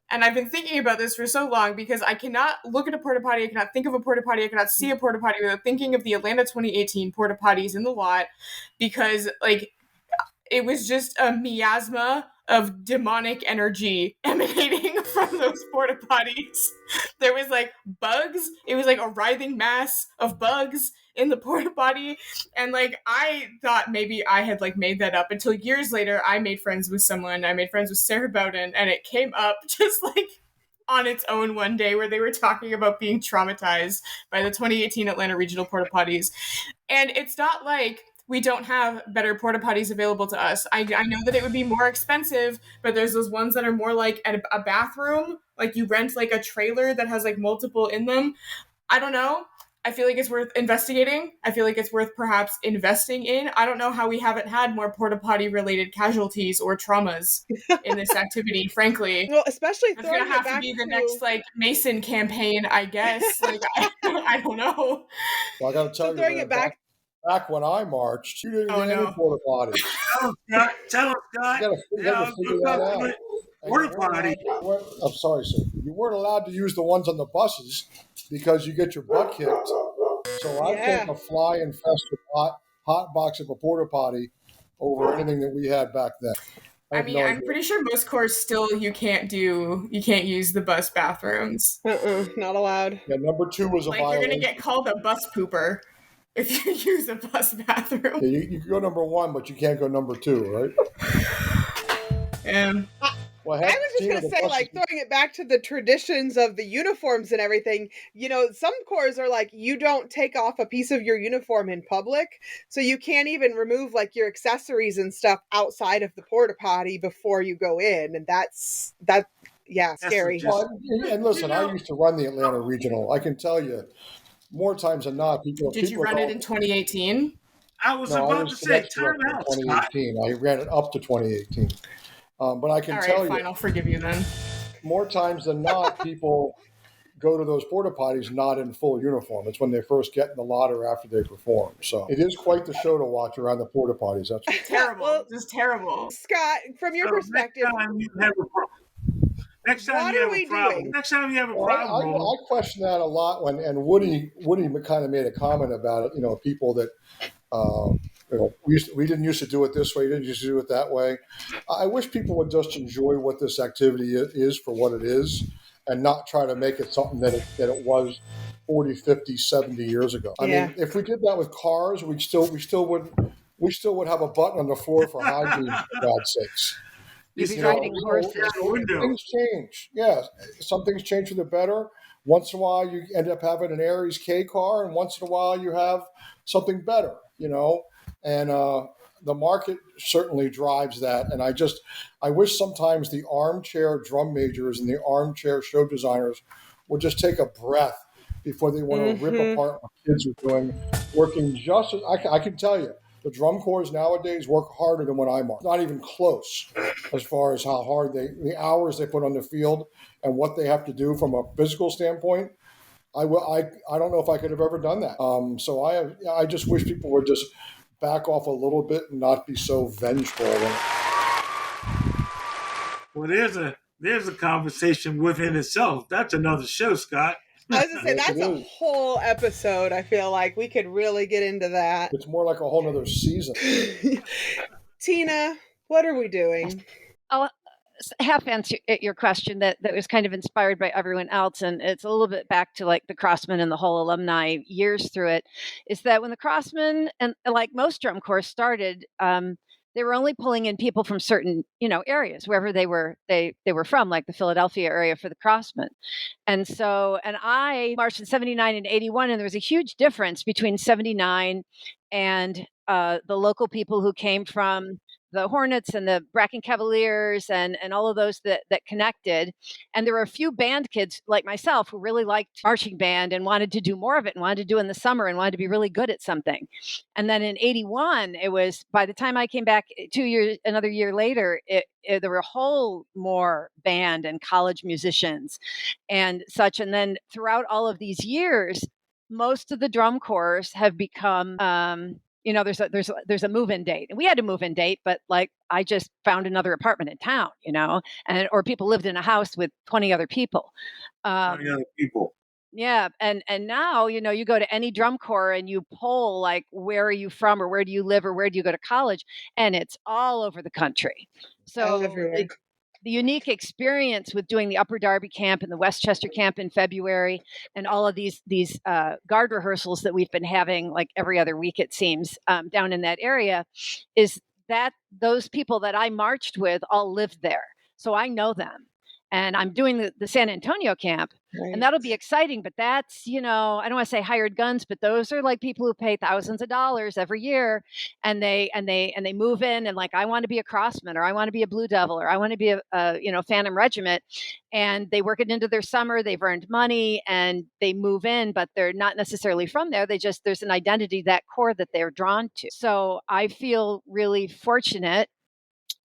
And I've been thinking about this for so long because I cannot look at a porta potty, I cannot think of a porta potty, I cannot see a porta potty without thinking of the Atlanta 2018 porta potties in the lot, because it was just a miasma of demonic energy emanating from those porta potties. There was bugs. It was like a writhing mass of bugs in the porta potty. And I thought maybe I had made that up until years later I made friends with someone. I made friends with Sarah Bowden, and it came up just on its own one day where they were talking about being traumatized by the 2018 Atlanta Regional porta potties. And it's not like we don't have better porta potties available to us. I know that it would be more expensive, but there's those ones that are more like a bathroom, like you rent a trailer that has multiple in them. I don't know. I feel like it's worth investigating. I feel like it's worth perhaps investing in. I don't know how we haven't had more porta potty related casualties or traumas in this activity, frankly. Well, especially it's going to have to be the next like Mason campaign, I guess. Like, I don't know. Well, I got to tell you, throwing it back when I marched, you didn't get any porta potties. Tell us, Scott. You got to figure that out. Porta potty. I'm sorry, sir. You weren't allowed to use the ones on the buses because you get your butt kicked. So I take a fly-infested hot box of a porta potty over anything that we had back then. I'm pretty sure most corps still you can't use the bus bathrooms. Not allowed. Yeah, number 2 was a violation. You're gonna get called a bus pooper if you use a bus bathroom. Yeah, you can go number 1, but you can't go number 2, right? Well, I was just going to say, like, throwing it back to the traditions of the uniforms and everything, you know, some corps are like, you don't take off a piece of your uniform in public, so you can't even remove, like, your accessories and stuff outside of the porta potty before you go in, and that's scary. And listen, I used to run the Atlanta Regional. I can tell you, more times than not, Did you run it in 2018? I was about to say, time out, 2018. I ran it up to 2018. But I can tell you, fine, I'll forgive you then. More times than not, people go to those porta potties not in full uniform. It's when they first get in the lot or after they perform. So it is quite the show to watch around the porta potties. That's terrible. Just terrible. Scott, from your perspective, next time you have a problem. I question that a lot and Woody kind of made a comment about it. You know, people that. We didn't used to do it this way. We didn't used to do it that way. I wish people would just enjoy what this activity is for what it is and not try to make it something that it was 40, 50, 70 years ago. I mean, if we did that with cars, we still would have a button on the floor for hygiene, for God's sakes. You'd be riding horses. Things change. Yeah, some things change for the better. Once in a while, you end up having an Aries K car, and once in a while, you have something better, you know. And the market certainly drives that. And I wish sometimes the armchair drum majors and the armchair show designers would just take a breath before they want to rip apart what kids are doing, working just as, I can tell you, the drum corps nowadays work harder than when I marched. Not even close as far as how hard the hours they put on the field and what they have to do from a physical standpoint. I don't know if I could have ever done that. So I just wish people would just back off a little bit and not be so vengeful. Well, there's a conversation within itself. That's another show, Scott. I was going to say, that's a whole episode. I feel like we could really get into that. It's more like a whole nother season. Tina, what are we doing? I'll half answer your question that was kind of inspired by everyone else. And it's a little bit back to like the Crossmen and the whole alumni years through it, is that when the Crossmen and like most drum corps started, they were only pulling in people from certain, areas, wherever they were from, like the Philadelphia area for the Crossmen. And I marched in 79 and 81, and there was a huge difference between 79 and the local people who came from the Hornets and the Bracken Cavaliers and all of those that connected. And there were a few band kids like myself who really liked marching band and wanted to do more of it and wanted to do it in the summer and wanted to be really good at something. And then in 81, it was, by the time I came back another year later, there were a whole more band and college musicians and such. And then throughout all of these years, most of the drum corps have become, there's a move-in date, and we had a move-in date, but like I just found another apartment in town, or people lived in a house with 20 other people. 20 other people. Yeah, and now you go to any drum corps and you poll like where are you from or where do you live or where do you go to college, and it's all over the country. So the unique experience with doing the Upper Darby camp and the Westchester camp in February and all of these guard rehearsals that we've been having like every other week, it seems, down in that area, is that those people that I marched with all lived there. So I know them. And I'm doing the San Antonio camp, and that'll be exciting. But that's, I don't want to say hired guns, but those are like people who pay thousands of dollars every year, and they move in and like, I want to be a Crossman, or I want to be a Blue Devil, or I want to be a Phantom Regiment, and they work it into their summer. They've earned money and they move in, but they're not necessarily from there. There's an identity, that core that they're drawn to. So I feel really fortunate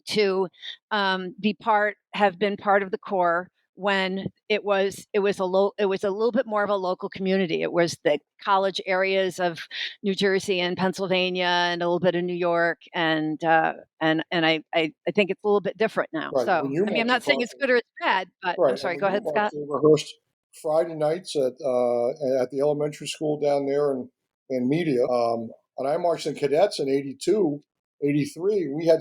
to have been part of the Corps when it was a little bit more of a local community. It was the college areas of New Jersey and Pennsylvania and a little bit of New York, and I think it's a little bit different now. Right. So I'm not saying it's good or it's bad, but right. I'm sorry. Go ahead, Scott. We rehearsed Friday nights at the elementary school down there in Media, and I marched in cadets in '82. 83, we had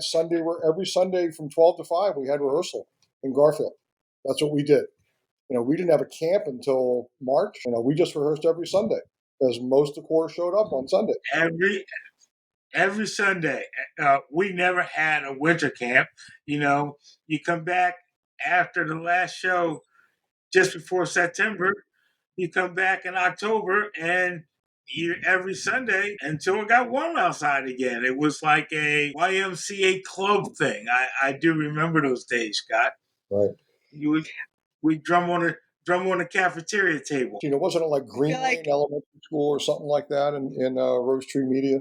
every Sunday from 12 to 5, we had rehearsal in Garfield. That's what we did. We didn't have a camp until March. We just rehearsed every Sunday because most of the Corps showed up on Sunday. Every Sunday. We never had a winter camp. You come back after the last show just before September. You come back in October, and every Sunday until it got warm outside again. It was like a YMCA club thing. I do remember those days, Scott. Right. We drum on the cafeteria table. Wasn't it like Green Lane Elementary School or something like that in Rose Tree Media?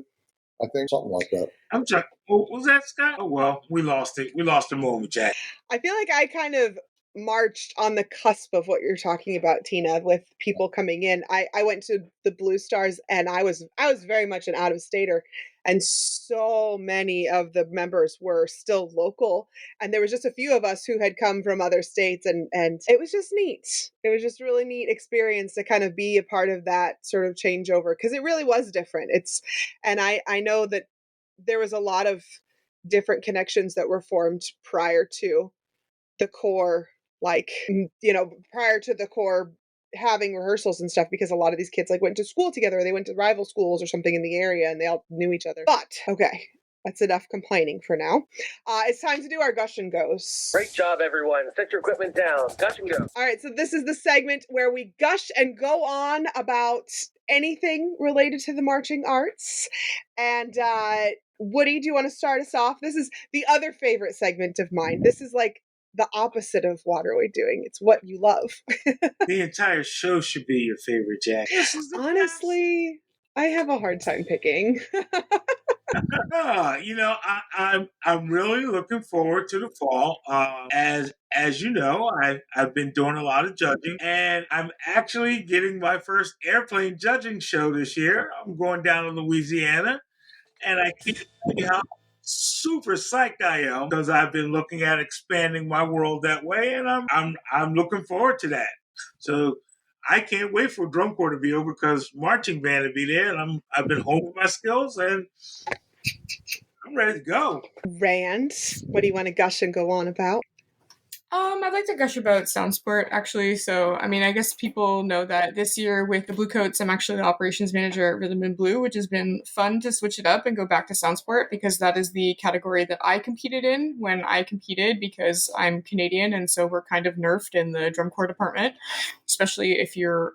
I think something like that. I'm sorry. Was that Scott? Oh well, we lost it. We lost the moment, Jack. I feel like I kind of marched on the cusp of what you're talking about, Tina, with people coming in. I went to the Blue Stars, and I was very much an out-of-stater, and so many of the members were still local, and there was just a few of us who had come from other states, and it was just neat. It was just a really neat experience to kind of be a part of that sort of changeover, because it really was different. And I know that there was a lot of different connections that were formed prior to the Corps, prior to the Corps having rehearsals and stuff, because a lot of these kids went to school together, or they went to rival schools or something in the area, and they all knew each other. But okay, that's enough complaining for now. It's time to do our Gush and Goes. Great job, everyone. Set your equipment down. Gush and Go. All right, so this is the segment where we gush and go on about anything related to the marching arts. And Woody, do you want to start us off? This is the other favorite segment of mine. This is like the opposite of what are we doing? It's what you love. The entire show should be your favorite, Jack. Honestly, I have a hard time picking. I'm really looking forward to the fall. As you know, I've been doing a lot of judging, and I'm actually getting my first airplane judging show this year. I'm going down to Louisiana, and I can't tell you how super psyched I am, because I've been looking at expanding my world that way, and I'm looking forward to that. So I can't wait for drum corps to be over, because marching band to be there, and I've been honing my skills, and I'm ready to go. Rand, what do you want to gush and go on about? I'd like to gush about Sound Sport, actually. So, I guess people know that this year with the Blue Coats, I'm actually the operations manager at Rhythm and Blue, which has been fun to switch it up and go back to Sound Sport, because that is the category that I competed in when I competed, because I'm Canadian, and so we're kind of nerfed in the drum corps department, especially if you're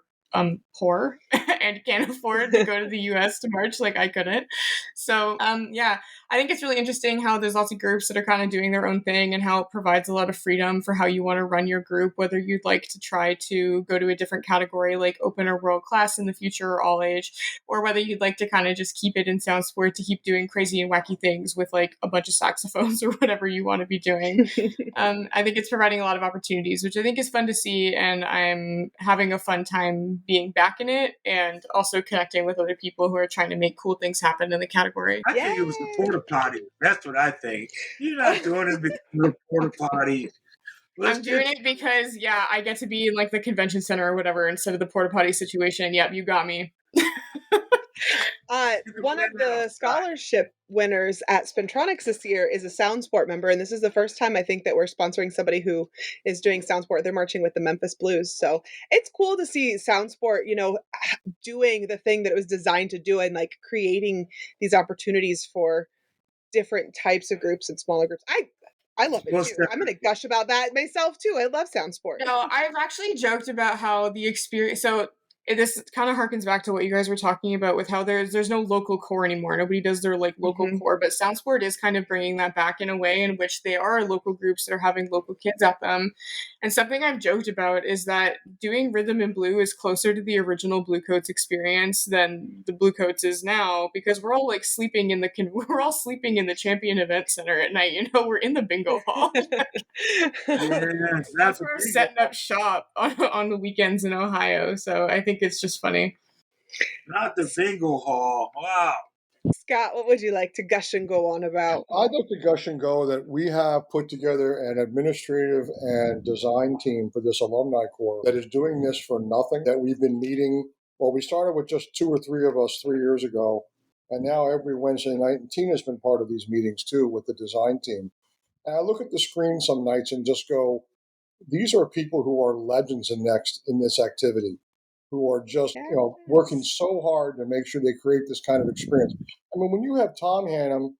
poor and can't afford to go to the US to march like I couldn't. So I think it's really interesting how there's lots of groups that are kind of doing their own thing, and how it provides a lot of freedom for how you want to run your group, whether you'd like to try to go to a different category like open or world class in the future, or all age, or whether you'd like to kind of just keep it in Sound Sport to keep doing crazy and wacky things with like a bunch of saxophones or whatever you want to be doing. I think it's providing a lot of opportunities, which I think is fun to see, and I'm having a fun time being back in it, and also connecting with other people who are trying to make cool things happen in the category. I think it was the porta potty. That's what I think. You're not doing it because of the porta potty. I'm doing it because, I get to be in like the convention center or whatever instead of the porta potty situation. Yep, you got me. One of the scholarship winners at Spintronics this year is a Sound Sport member, and this is the first time I think that we're sponsoring somebody who is doing Sound Sport. They're marching with the Memphis Blues, so it's cool to see Sound Sport, doing the thing that it was designed to do, and like creating these opportunities for different types of groups and smaller groups. I love it too. I'm going to gush about that myself too. I love sound sport. No, I've actually joked about how the experience. So this kind of harkens back to what you guys were talking about with how there's no local core anymore. Nobody does their like local core, but sound sport is kind of bringing that back in a way in which they are local groups that are having local kids at them. And something I've joked about is that doing rhythm and blue is closer to the original Bluecoats experience than the Bluecoats is now, because we're all like sleeping in the Champion Event Center at night. You know, we're in the bingo hall. That's where we're setting up shop on the weekends in Ohio. So I think it's just funny. Not the bingo hall. Wow. Scott, what would you like to gush and go on about? I'd like to gush and go that we have put together an administrative and design team for this alumni corps that is doing this for nothing, that we've been meeting. Well, we started with just 2 or 3 of us 3 years ago, and now every Wednesday night, and Tina's been part of these meetings too with the design team. And I look at the screen some nights and just go, these are people who are legends in this activity, who are just working so hard to make sure they create this kind of experience. I mean, when you have Tom Hannum,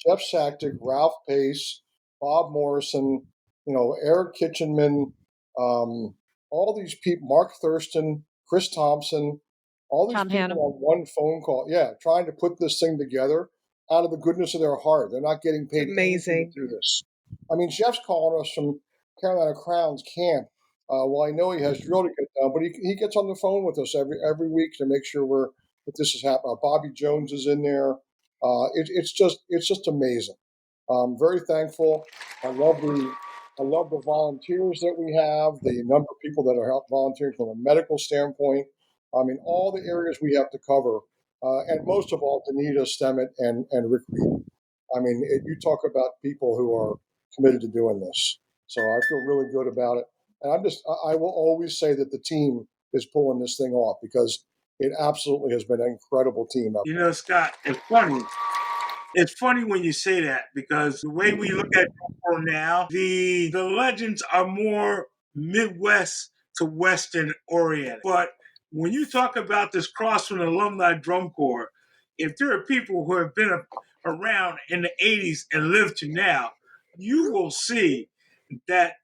Jeff Sacktick, Ralph Pace, Bob Morrison, Eric Kitchenman, all these people, Mark Thurston, Chris Thompson, all these people on one phone call, trying to put this thing together out of the goodness of their heart. They're not getting paid amazing to do this. I mean, Jeff's calling us from Carolina Crowns camp. Well, I know he has drill to get done, but he gets on the phone with us every week to make sure that this is happening. Bobby Jones is in there. It's just amazing. I'm very thankful. I love the volunteers that we have, the number of people that are volunteering from a medical standpoint. I mean, all the areas we have to cover, and most of all, Danita Stemmet and Rick Reed. I mean, you talk about people who are committed to doing this. So I feel really good about it. And I will always say that the team is pulling this thing off because it absolutely has been an incredible team. Scott, it's funny. It's funny when you say that because the way we look at it now, the legends are more Midwest to Western oriented. But when you talk about this Crossmen Alumni Drum Corps, if there are people who have been around in the 80s and live to now, you will see that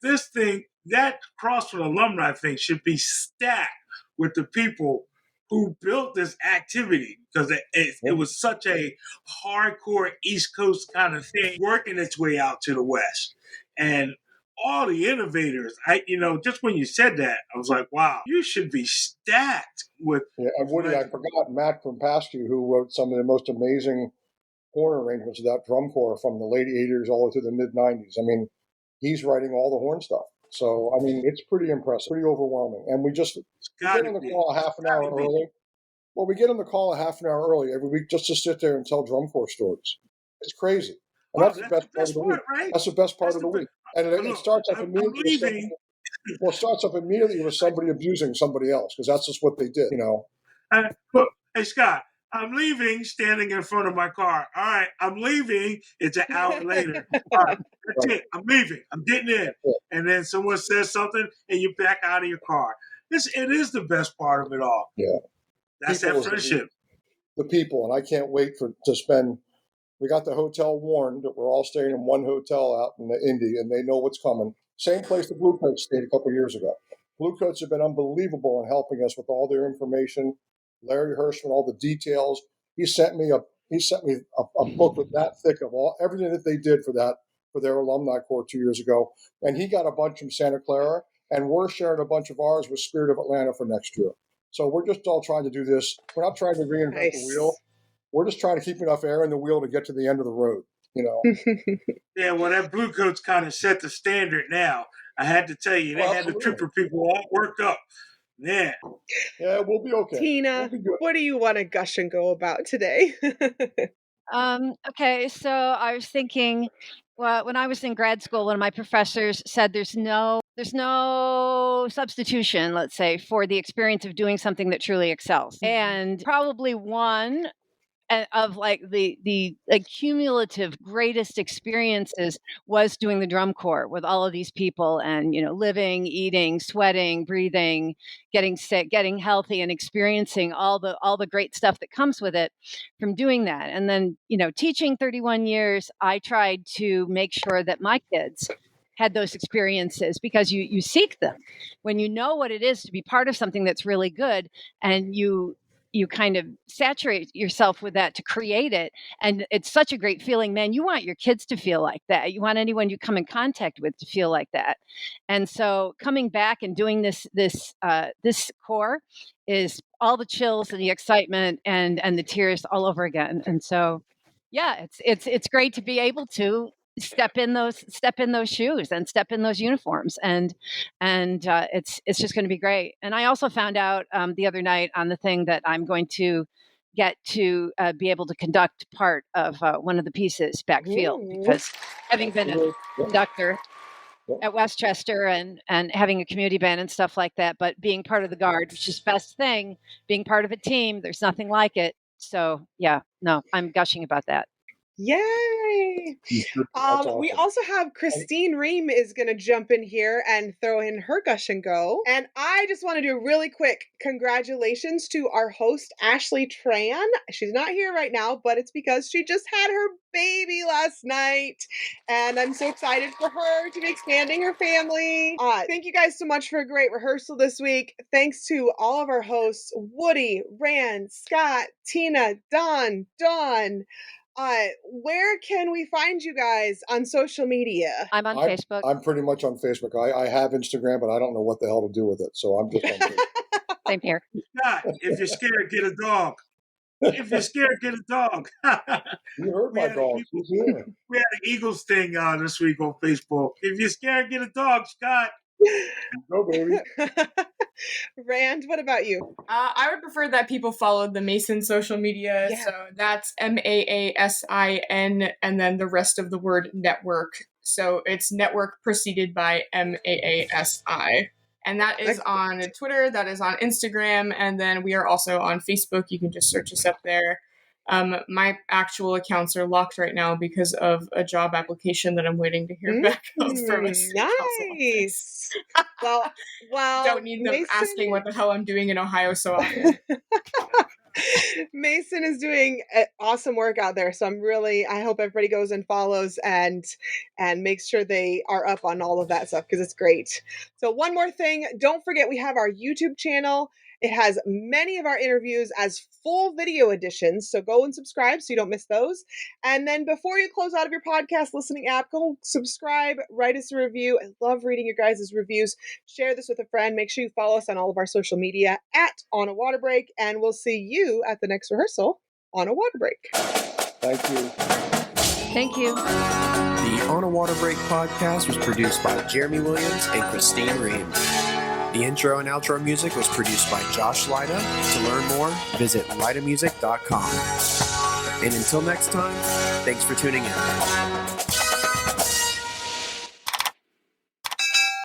that Crossmen alumni thing should be stacked with the people who built this activity because it was such a hardcore East Coast kind of thing working its way out to the West. And all the innovators, just when you said that, I was like, wow, you should be stacked with. Yeah, and Woody, I forgot Matt from past you, who wrote some of the most amazing horn arrangements of that drum corps from the late 80s all the way to the mid 90s. I mean, he's writing all the horn stuff. So, I mean, it's pretty impressive, pretty overwhelming. And we get on the call a half an hour early. Well, we get on the call a half an hour early every week just to sit there and tell drum corps stories. It's crazy. And that's the best part of the week. Right? That's the best part of the week. And it starts up immediately. It starts up immediately with somebody abusing somebody else because that's just what they did, Look, hey, Scott, I'm leaving, standing in front of my car. All right, I'm leaving. It's an hour later. All right, that's it. I'm leaving. I'm getting in. Yeah. And then someone says something, and you're back out of your car. It is the best part of it all. Yeah. That's that friendship. The people, and I can't wait to spend. We got the hotel warned that we're all staying in one hotel out in the Indy, and they know what's coming. Same place the Bluecoats stayed a couple of years ago. Bluecoats have been unbelievable in helping us with all their information. Larry Hirschman, all the details. He sent me a book with that thick of everything that they did for their alumni corps 2 years ago. And he got a bunch from Santa Clara, and we're sharing a bunch of ours with Spirit of Atlanta for next year. So we're just all trying to do this. We're not trying to reinvent the wheel. We're just trying to keep enough air in the wheel to get to the end of the road, Yeah, well, that Bluecoats kind of set the standard now. I had to tell you, they had the tripper people all worked up. Yeah. Yeah, we'll be okay. Tina, what do you want to gush and go about today? Okay, so I was thinking, well, when I was in grad school, one of my professors said there's no substitution, let's say, for the experience of doing something that truly excels. And probably one of like the cumulative greatest experiences was doing the drum corps with all of these people, and living, eating, sweating, breathing, getting sick, getting healthy, and experiencing all the great stuff that comes with it from doing that. And then teaching 31 years, I tried to make sure that my kids had those experiences, because you seek them when you know what it is to be part of something that's really good, and you kind of saturate yourself with that to create it. And it's such a great feeling, man. You want your kids to feel like that. You want anyone you come in contact with to feel like that. And so coming back and doing this core is all the chills and the excitement and the tears all over again. And so, yeah, it's great to be able to step in those shoes and step in those uniforms, and it's just going to be great. And I also found out the other night on the thing that I'm going to get to be able to conduct part of one of the pieces backfield, because having been a conductor at Westchester and having a community band and stuff like that, but being part of the Guard, which is the best thing, being part of a team, there's nothing like it. So yeah, no, I'm gushing about that. Yay! Awesome. We also have Christine Ream is going to jump in here and throw in her gush and go. And I just want to do a really quick congratulations to our host, Ashlee Tran. She's not here right now, but it's because she just had her baby last night. And I'm so excited for her to be expanding her family. Thank you guys so much for a great rehearsal this week. Thanks to all of our hosts, Woody, Rand, Scott, Tina, Dawn. Where can we find you guys on social media? I'm on Facebook. I'm pretty much on Facebook. I have Instagram, but I don't know what the hell to do with it. So I'm just on Facebook. Same here. Scott, if you're scared, get a dog. If you're scared, get a dog. You heard my dog. We had an Eagles thing this week on Facebook. If you're scared, get a dog, Scott. Go, baby. Rand, what about you? I would prefer that people followed the MAASIN social media. Yeah. So that's MAASIN and then the rest of the word network. So it's network preceded by MAASI. And that is on Twitter, that is on Instagram, and then we are also on Facebook. You can just search us up there. My actual accounts are locked right now because of a job application that I'm waiting to hear back from. Nice. Well, don't need them asking what the hell I'm doing in Ohio so often. MAASIN is doing awesome work out there, so I hope everybody goes and follows and makes sure they are up on all of that stuff, because it's great. So one more thing, don't forget we have our YouTube channel. It has many of our interviews as full video editions, so go and subscribe so you don't miss those. And then before you close out of your podcast listening app, go subscribe, write us a review. I love reading your guys' reviews. Share this with a friend. Make sure you follow us on all of our social media at On a Water Break, and we'll see you at the next rehearsal on a water break. Thank you. Thank you. The On a Water Break podcast was produced by Jeremy Williams and Christine Ream. The intro and outro music was produced by Josh Lyda. To learn more, visit lydamusic.com. And until next time, thanks for tuning in.